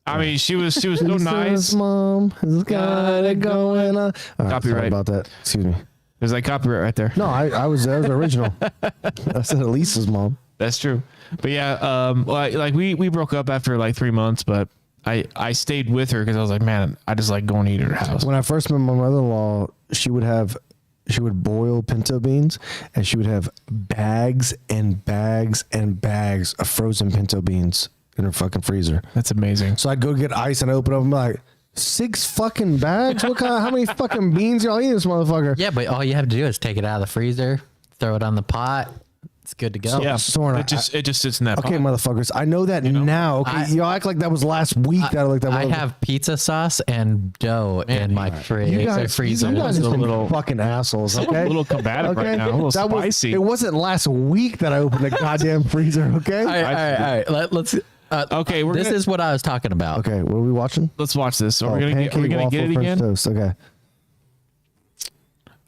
I mean, she was so nice. Mom has got it going on. Copyright. Sorry about that. Excuse me. There's copyright right there. No, that was original. I said Elisa's mom. That's true. But yeah, we broke up after 3 months, but I stayed with her because I was like, man, I just like going to eat at her house. When I first met my mother-in-law, she would boil pinto beans, and she would have bags and bags and bags of frozen pinto beans in her fucking freezer. That's amazing. So I'd go get ice and open up and be like, 6 fucking bags? How many fucking beans y'all eating this motherfucker? Yeah, but all you have to do is take it out of the freezer, throw it on the pot. It's good to go. Yeah, Sorna, it just sits in that pot. Okay, motherfuckers. I know that now. Okay, y'all act like that was last week that I looked at. I have pizza sauce and dough in my freezer. You guys are some fucking assholes, okay? A little combative right now. A little spicy. It wasn't last week that I opened the goddamn freezer, okay? All right. Let's... okay, this is what I was talking about. Okay, what are we watching? Let's watch this. Are we gonna get it again? Toast. Okay.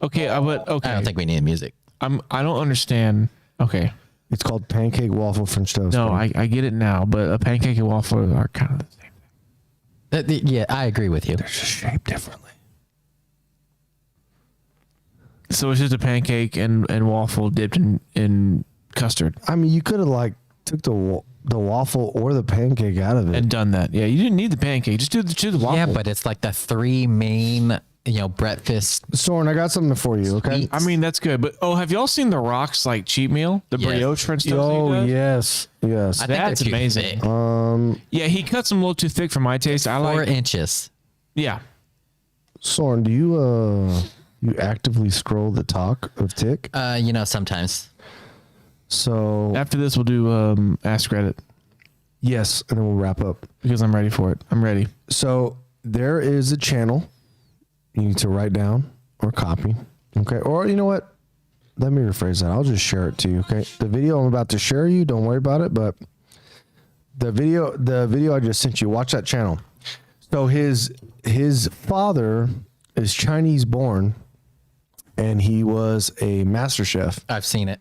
Okay, I don't think we need music. I don't understand. Okay. It's called pancake waffle French toast. No, I get it now, but a pancake and waffle are kind of the same thing. Yeah, I agree with you. They're just shaped differently. So it's just a pancake and waffle dipped in custard I mean, you could have like took the waffle or the pancake out of it. and done that. Yeah, you didn't need the pancake. Just do the waffle. Yeah, but it's like the three main, breakfast. Soren, I got something for you. Okay. Sweet. I mean, that's good. But have y'all seen The Rock's like cheat meal? The Yes. brioche for instance. Oh yes, yes. I think That's they're too amazing. thick. Yeah, he cuts them a little too thick for my taste. I 4 like. inches. Yeah. Soren, do you actively scroll the talk of Tick? Sometimes. So After this, we'll do Ask Reddit yes, and then we'll wrap up. because I'm ready for it. I'm ready. So there is a channel you need to write down or copy. Okay. Or you know what? Let me rephrase that. I'll just share it to you. Okay. The video I'm about to share you, don't worry about it, but the video I just sent you, watch that channel. So his father is Chinese born and he was a master chef. I've seen it.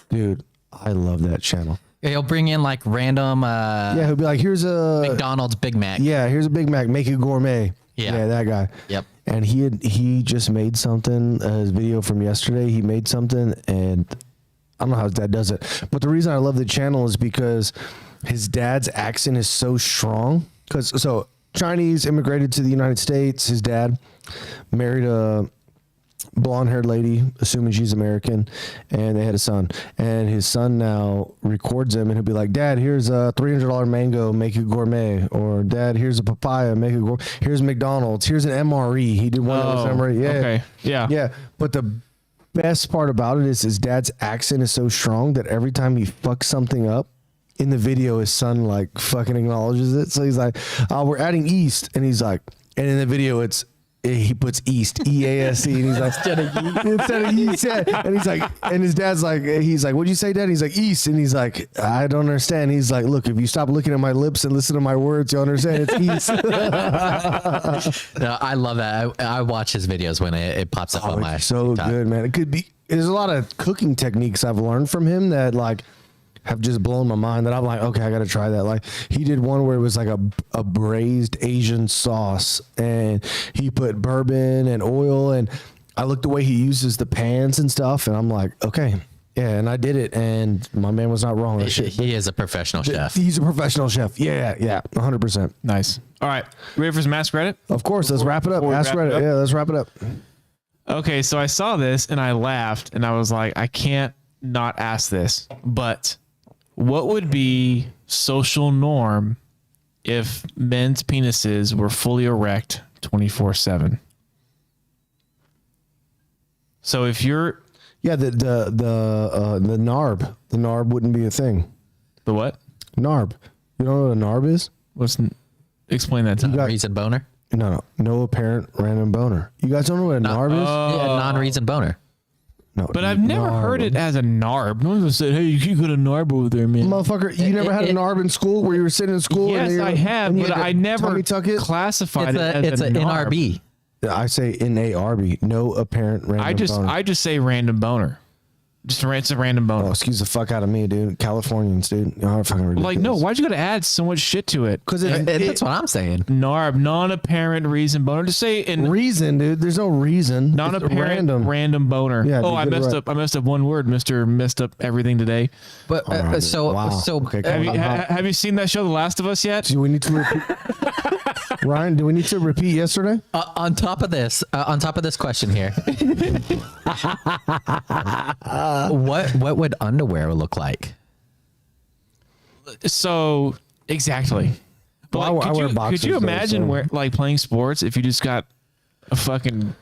Dude, I love that channel. He'll bring in like random Yeah, he'll be like, here's a McDonald's Big Mac. Yeah, here's a Big Mac, make it gourmet. Yeah. that guy. Yep. And he just made something. His video from yesterday, he made something, and I don't know how his dad does it. But the reason I love the channel is because his dad's accent is so strong. So Chinese immigrated to the United States. His dad married a blonde-haired lady, assuming she's American, and they had a son. And his son now records him, and he'll be like, "Dad, here's a $300 mango, make it gourmet." Or, "Dad, here's a papaya, make it gourmet." Here's McDonald's. Here's an MRE. He did one that was MRE. Yeah. Okay. Yeah. Yeah. But the best part about it is his dad's accent is so strong that every time he fucks something up in the video, his son like fucking acknowledges it. So he's like, "Oh, we're adding yeast," and he's like, and in the video he puts East, EASE, and he's like, instead of yeast, yeah. And he's like, and his dad's like, he's like, "What'd you say, Dad?" He's like, "East," and he's like, "I don't understand." He's like, "Look, if you stop looking at my lips and listen to my words, you'll understand. It's East." No, I love that. I watch his videos when it pops up on my It's so TikTok. good, man. It could be. There's a lot of cooking techniques I've learned from him that like have just blown my mind. That I'm like, okay, I got to try that. Like he did one where it was like a braised Asian sauce, and he put bourbon and oil, and I looked the way he uses the pans and stuff, and I'm like, okay, yeah. And I did it, and my man was not wrong. That shit. He is a professional chef. He's a professional chef. Yeah, 100%. Nice. All right. Ready for some Ask Reddit? Of course. Let's wrap it up. before we Ask wrap it Reddit. up? Yeah, let's wrap it up. Okay, so I saw this and I laughed and I was like, I can't not ask this. But what would be social norm if men's penises were fully erect 24/7? So if you're Yeah, the NARB. The NARB wouldn't be a thing. the what? NARB. You don't know what a NARB is? Explain that to me. Reason boner? No apparent random boner. You guys don't know what a NARB is? Yeah, non-reason boner. No. But I've never heard it as a NARB. No one said, "Hey, you got a NARB over there, man." Motherfucker, you never had a NARB in school where you were sitting in school? Yes, and you're- I have, and you but had to I never tummy tuck it? classified it as It's a a NARB. NRB. I say NARB. No apparent random boner. I just say random boner. It's a random boner. Oh, excuse the fuck out of me, dude. Californians, dude. Y'all are fucking ridiculous. Like, no, why'd you gotta add so much shit to it? Because That's what I'm saying. NARB, non-apparent reason boner. Just say in reason, dude. There's no reason. It's non-apparent random boner. Yeah, oh, dude, I get it messed right. up. I messed up one word, Mister. Messed up everything today. But Wow. so Okay, Have you have you seen that show, The Last of Us, yet? Do we need to repeat? Ryan, do we need to repeat yesterday? on top of this question here, what would underwear look like? So exactly. But Well, I wear boxers, could you though, imagine so- where like playing sports if you just got a fucking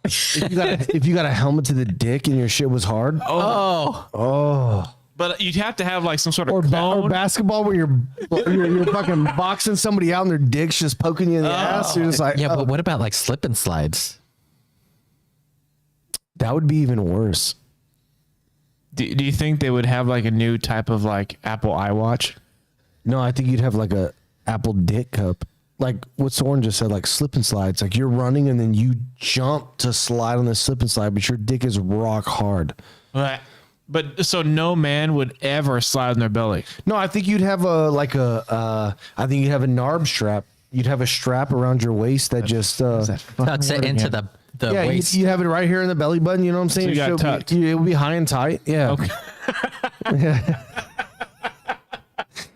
If you got a helmet to the dick and your shit was hard, But you'd have to have like some sort of or cone. basketball where you're fucking boxing somebody out and their dick's just poking you in the ass. You're just like, Yeah, oh. but what about like slip and slides? That would be even worse. Do you think they would have like a new type of like Apple iWatch? No, I think you'd have like a Apple dick cup. Like what Soren just said, like slip and slides. Like you're running and then you jump to slide on the slip and slide, but your dick is rock hard. Right. But so no man would ever slide on their belly. No, I think you'd have I think you'd have a narb strap. You'd have a strap around your waist that just Tucks it into the yeah, waist. you have it right here in the belly button. You know what I'm saying? So you got it tucked. It would be high and tight. Yeah. Okay.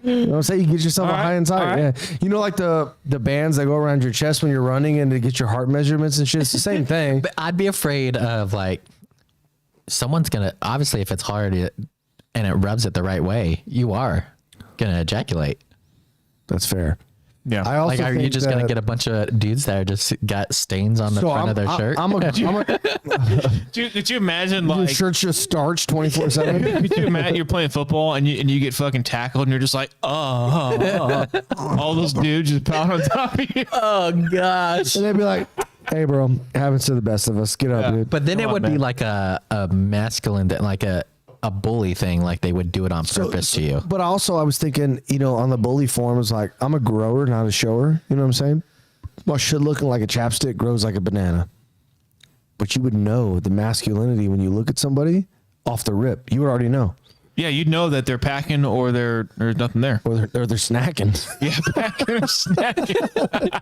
You know what I'm saying? You get yourself a high and tight. Yeah. You know, like the bands that go around your chest when you're running and to get your heart measurements and shit. It's the same thing. But I'd be afraid of like someone's gonna obviously if it's hard and it rubs it the right way, you are gonna ejaculate. That's fair. Yeah. I also Like, are you think just gonna get a bunch of dudes that are just got stains on the front of their shirt? Did you imagine your like shirt's just starched 24/7. could you imagine you're playing football and you get fucking tackled and you're just like, all those dudes just pound on top of you. Oh gosh! And they'd be like, "Hey, bro, it happens to the best of us. Get up, dude." But then Come it on, would man. be like a masculine, like a bully thing. Like they would do it on purpose to you. But also, I was thinking, on the bully forums, like, I'm a grower, not a shower. You know what I'm saying? My shit looking like a chapstick grows like a banana. But you would know the masculinity when you look at somebody off the rip. You would already know. Yeah, you'd know that they're packing or there's nothing there. Or they're snacking. Yeah, packing or snacking.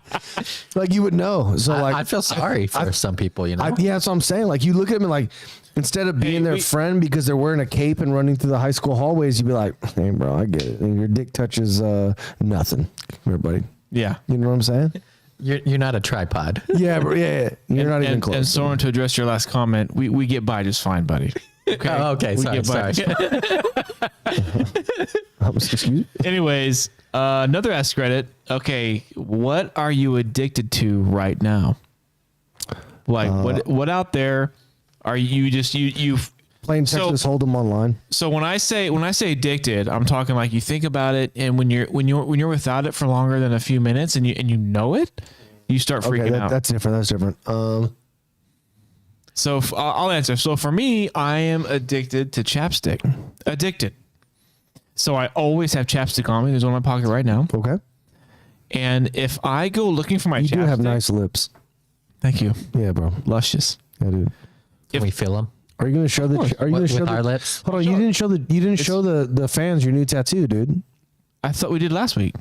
Like, you would know. So, like, I feel sorry for some people. Yeah, that's what I'm saying. Like, you look at them and, like, instead of being their friend because they're wearing a cape and running through the high school hallways, you'd be like, "Hey, bro, I get it." And your dick touches nothing. Everybody. Yeah. You know what I'm saying? you're not a tripod. Yeah, bro. Yeah. You're not even close. And Soren, to address your last comment, we get by just fine, buddy. Okay. Oh, okay. We Sorry. get by- Excuse me? Anyways, another Ask Reddit. Okay, what are you addicted to right now? Like what out there are you just you Playing So- Texas Hold'em online. so when I say addicted, I'm talking like you think about it, and when you're without it for longer than a few minutes, and you know it, you start freaking Okay, out. that's different. That's different. So I'll answer. So for me, I am addicted to chapstick. Addicted. So I always have chapstick on me. There's one in my pocket right now. Okay. And if I go looking for my You chapstick, do have nice lips. thank you, Yeah, bro. luscious. Yeah, dude. Can we feel them? Are you gonna show the? Are you gonna With show our the? lips? Hold on. You didn't show the. You didn't show the fans your new tattoo, dude. I thought we did last week.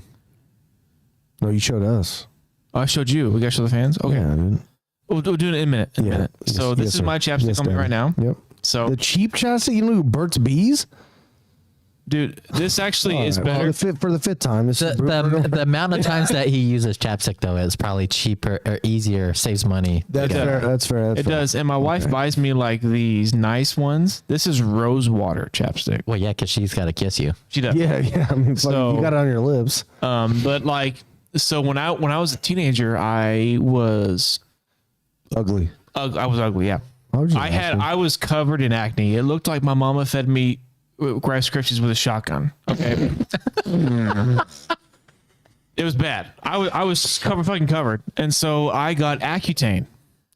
No, you showed us. Oh, I showed you. We got to show the fans. Okay, Yeah, dude. we'll do it in a minute. In a minute. Yes, So this yes, is sir. my chapstick Yes, on me Danny. right now. Yep. So, The cheap chapstick. You know Burt's Bees. dude, this actually All is right, better. for the fifth time. This is The amount of times that he uses chapstick though is probably cheaper or easier, saves money. That's fair. That's fair. That's It fair. does, and my wife buys me like these nice ones. This is rose water chapstick. Well, yeah, because she's got to kiss you. She does. Yeah, yeah. I mean, So- you got it on your lips. But like, so when I was a teenager, I was Ugly. I was ugly. Yeah, I was just asking. I was covered in acne. It looked like my mama fed me Rice Krispies with a shotgun. Okay. It was bad. I was fucking covered, and so I got Accutane.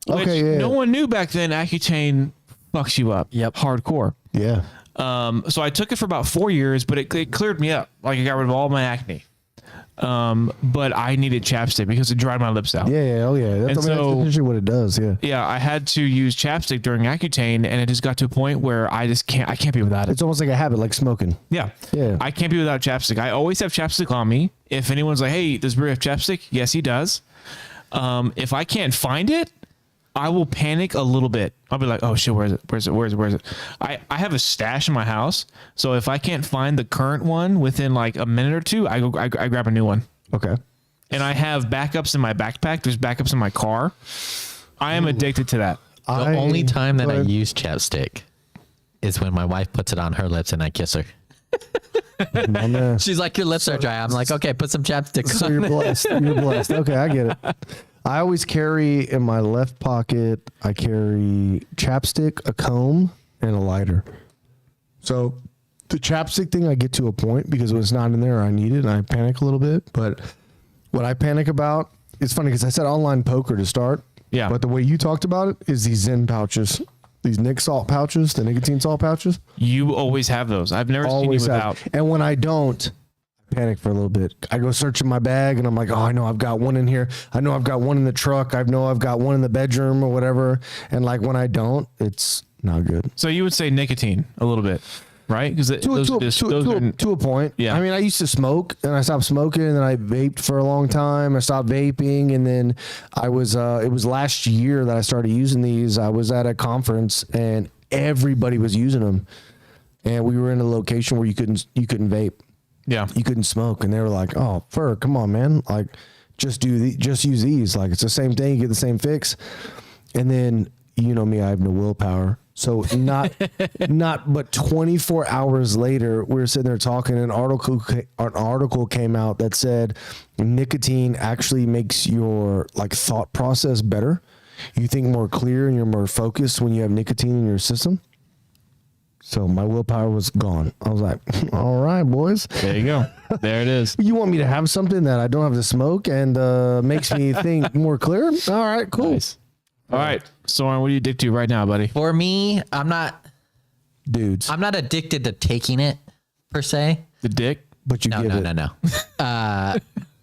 Which Okay, yeah. no one knew back then. Accutane fucks you up. Yep. Hardcore. Yeah. So I took it for about 4 years, but it cleared me up. Like I got rid of all my acne. But I needed chapstick because it dried my lips out. Yeah. Yeah. Oh, yeah. That's, And so- that's usually what it does. Yeah. Yeah, I had to use chapstick during Accutane, and it just got to a point where I can't be without it. It's almost like a habit, like smoking. Yeah. Yeah. I can't be without chapstick. I always have chapstick on me. If anyone's like, "Hey, does Brie have chapstick?" Yes, he does. If I can't find it, I will panic a little bit. I'll be like, "Oh shit, where is it? Where is it? I have a stash in my house, so if I can't find the current one within like a minute or two, I grab a new one. Okay. And I have backups in my backpack. There's backups in my car. I am addicted to that. The only time that I But- use chapstick is when my wife puts it on her lips and I kiss her. My man. She's like, "Your lips are dry." I'm like, "Okay, put some chapstick So on." you're blessed. You're blessed. Okay, I get it. I always carry in my left pocket, I carry chapstick, a comb, and a lighter. So the chapstick thing, I get to a point because when it's not in there, I need it and I panic a little bit. But what I panic about, it's funny because I said online poker to start. Yeah. But the way you talked about it is these Zen pouches, these Nick salt pouches, the nicotine salt pouches. You always have those. I've never seen you Always without. have. And when I don't, I panic for a little bit. I go searching my bag and I'm like, oh, I know I've got one in here. I know I've got one in the truck. I know I've got one in the bedroom or whatever. And like when I don't, it's Not good. So you would say nicotine a little bit, right? Because To a point. Yeah. I mean, I used to smoke and I stopped smoking and then I vaped for a long time. I stopped vaping and then it was last year that I started using these. I was at a conference and everybody was using them. And we were in a location where you couldn't vape. Yeah. You couldn't smoke. And they were like, "Oh, Fur, come on, man. Like just use these. Like it's the same thing. You get the same fix." And then, you know me, I have no willpower. So not but 24 hours later, we were sitting there talking, and an article came out that said nicotine actually makes your like thought process better. You think more clear and you're more focused when you have nicotine in your system. So my willpower was gone. I was like, all right, boys. There you go. There it is. You want me to have something that I don't have to smoke and makes me think more clear? All right, cool. Nice. All right, Soren, what are you addicted to right now, buddy? For me, I'm not Dudes. addicted to taking it per se. The dick? But you No, give no, it. no, no.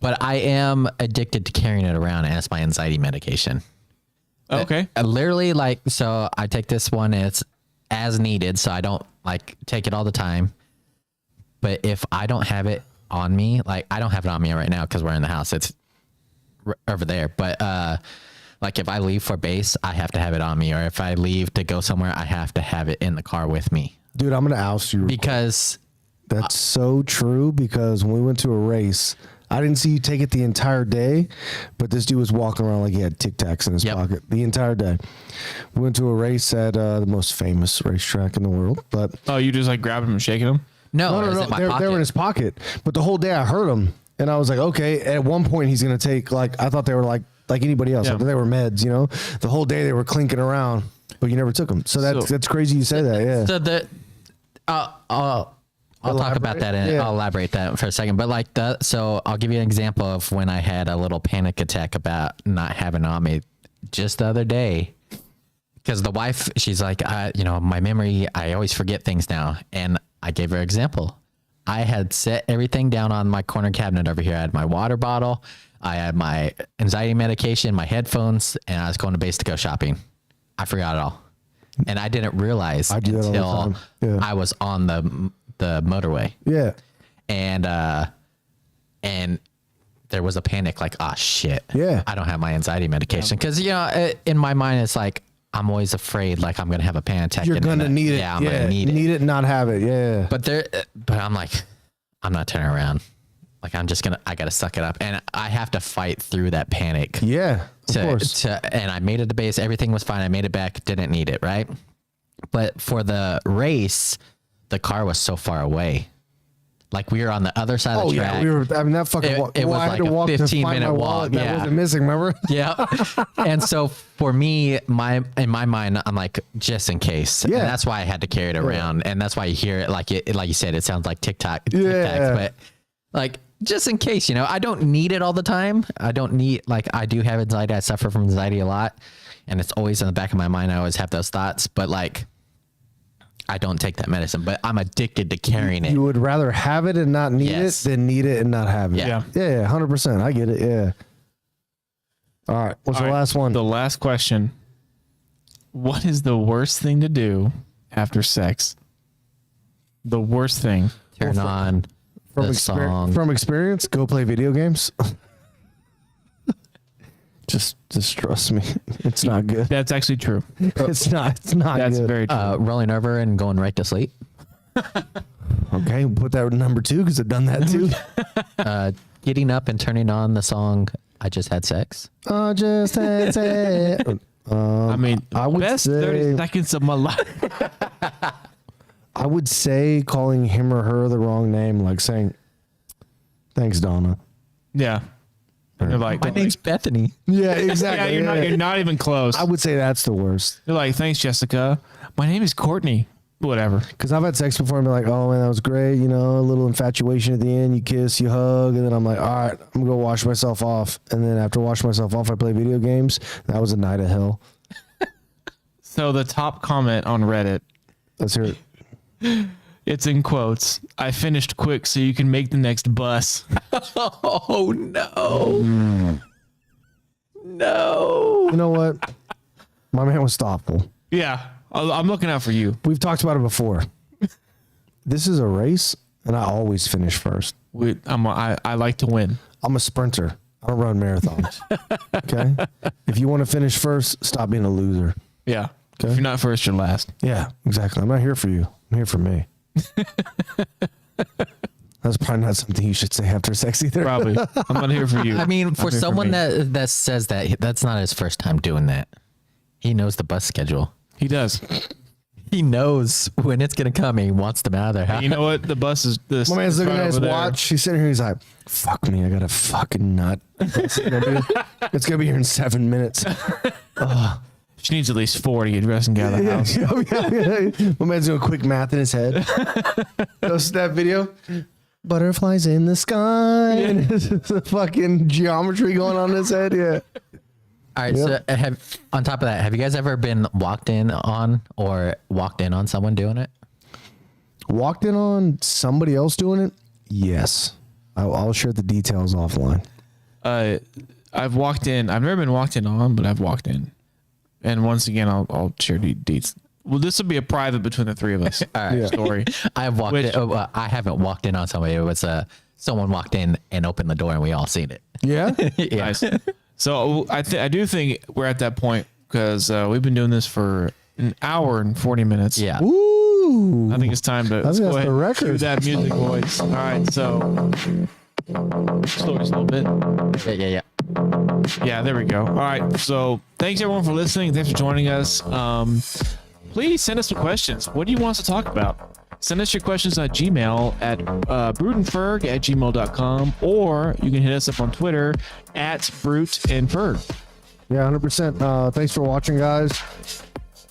But I am addicted to carrying it around as my anxiety medication. Okay. Literally, like, so I take this one, and it's as needed, so I don't like take it all the time. But if I don't have it on me, like I don't have it on me right now because we're in the house, it's over there. But like if I leave for base, I have to have it on me, or if I leave to go somewhere, I have to have it in the car with me. Dude, I'm going to oust you. Because That's so true, because when we went to a race, I didn't see you take it the entire day, but this dude was walking around like he had Tic Tacs in his pocket the entire day. We went to a race at the most famous racetrack in the world. But Oh, you just like grabbing him and shaking him? no, it was in my they pocket. were in his pocket. But the whole day I heard him, and I was like, okay. At one point, he's going to take, like, I thought they were like anybody else. Yeah. I thought they were meds, you know? The whole day they were clinking around, but you never took them. So that's crazy you say that, yeah. So I'll talk about that and I'll elaborate that for a second. But like so I'll give you an example of when I had a little panic attack about not having on me just the other day. Because the wife, she's like, my memory, I always forget things now. And I gave her an example. I had set everything down on my corner cabinet over here. I had my water bottle, I had my anxiety medication, my headphones, and I was going to base to go shopping. I forgot it all. And I didn't realize I do that all the until time. Yeah. I was on the motorway. Yeah. And there was a panic, like, oh shit. Yeah. I don't have my anxiety medication. Cause in my mind, it's like, I'm always afraid, like I'm going to have a panic attack. You're and going to then need it. Yeah, I'm going to need it. Need it and not have it, yeah. But I'm like, I'm not turning around. Like I got to suck it up. And I have to fight through that panic. Yeah, of course. And I made it to base. Everything was fine. I made it back. Didn't need it. Right. But for the race, the car was so far away. Like we were on the other side of the track. Yeah, that fucking walk. It was I had like to a walk to 15-minute find my walk, wallet that yeah. wasn't missing, remember? Yeah. And so for me, in my mind, I'm like, just in case. Yeah. And that's why I had to carry it around. And that's why you hear it like you said, it sounds like TikTok. Yeah. But like, just in case, I don't need it all the time. I don't need, like, I do have anxiety. I suffer from anxiety a lot. And it's always in the back of my mind. I always have those thoughts. But like, I don't take that medicine, but I'm addicted to carrying it. You would rather have it and not need Yes. it than need it and not have it. Yeah. Yeah, 100%. I get it. Yeah. All right. What's All the right, last one? The last question. What is the worst thing to do after sex? The worst thing. Turn on the song. From experience, go play video games. Just trust me. It's not good. That's actually true. It's not That's good. very true. Rolling over and going right to sleep. Okay, we'll put that at number 2 because I've done that too. Getting up and turning on the song "I Just Had Sex." I just had sex. I mean, I would best say- 30 seconds of my life. I would say calling him or her the wrong name, like saying, "Thanks, Donna." Yeah. You're like, My name's Bethany. Yeah, yeah, exactly. you're not even close. I would say that's the worst. You're like, thanks, Jessica. My name is Courtney. Whatever. Because I've had sex before and be like, "Oh man, that was great." A little infatuation at the end. You kiss, you hug, and then I'm like, "All right, I'm gonna go wash myself off." And then after washing myself off, I play video games. That was a night of hell. So the top comment on Reddit, Let's hear it. it's in quotes. I finished quick so you can make the next bus. Oh no! No. You know what? My man was thoughtful. Yeah. I'm looking out for you. We've talked about it before. This is a race, and I always finish first. I like to win. I'm a sprinter. I don't run marathons. Okay? If you want to finish first, stop being a loser. Yeah. Okay. If you're not first, you're last. Yeah, exactly. I'm not here for you. I'm here for me. That's probably not something you should say after sex either. Probably. I'm not here for you. I mean, for I'm here someone me. that says that's not his first time doing that. He knows the bus schedule. He does. He knows when it's gonna come. And he wants them out of there. You know what? The bus is this. My man's looking right at his over there. watch. He's sitting here. He's like, fuck me. I got a fucking nut. It's going to be here in 7 minutes. She needs at least 4 to get dressed and get out of the house. My man's doing quick math in his head. Goes to that video. Butterflies in the sky. And the fucking geometry going on in his head. Yeah. All right. So, on top of that, have you guys ever been walked in on someone doing it? Walked in on somebody else doing it? Yes. I'll share the details offline. I've walked in. I've never been walked in on, but I've walked in. And once again, I'll share the deets. Well, this will be a private between the three of us. All right. Story. I haven't walked in on somebody. It was someone walked in and opened the door, and we all seen it. Yeah? Yeah. Nice. So I do think we're at that point because we've been doing this for an hour and 40 minutes. Yeah. Ooh. I think it's time to I think go that's ahead the and record. cue that music voice. All right, so slow just a little bit. Yeah. Yeah, there we go. All right, so thanks everyone for listening. Thanks for joining us. Please send us some questions. What do you want us to talk about? Send us your questions at Gmail at bruteandferg@gmail.com, or you can hit us up on Twitter at bruteandferg. Yeah, 100%. Thanks for watching, guys.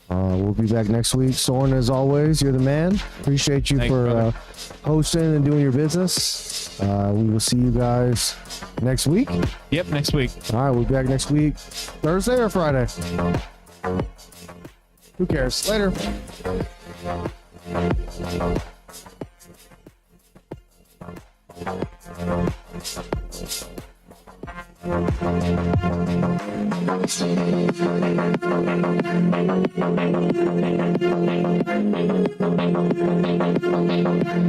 We'll be back next week. Soren, as always, you're the man. Appreciate you Thanks, for brother. hosting and doing your business. We will see you guys next week. Yep, next week. All right, we'll be back next week. Thursday or Friday? Who cares? Later.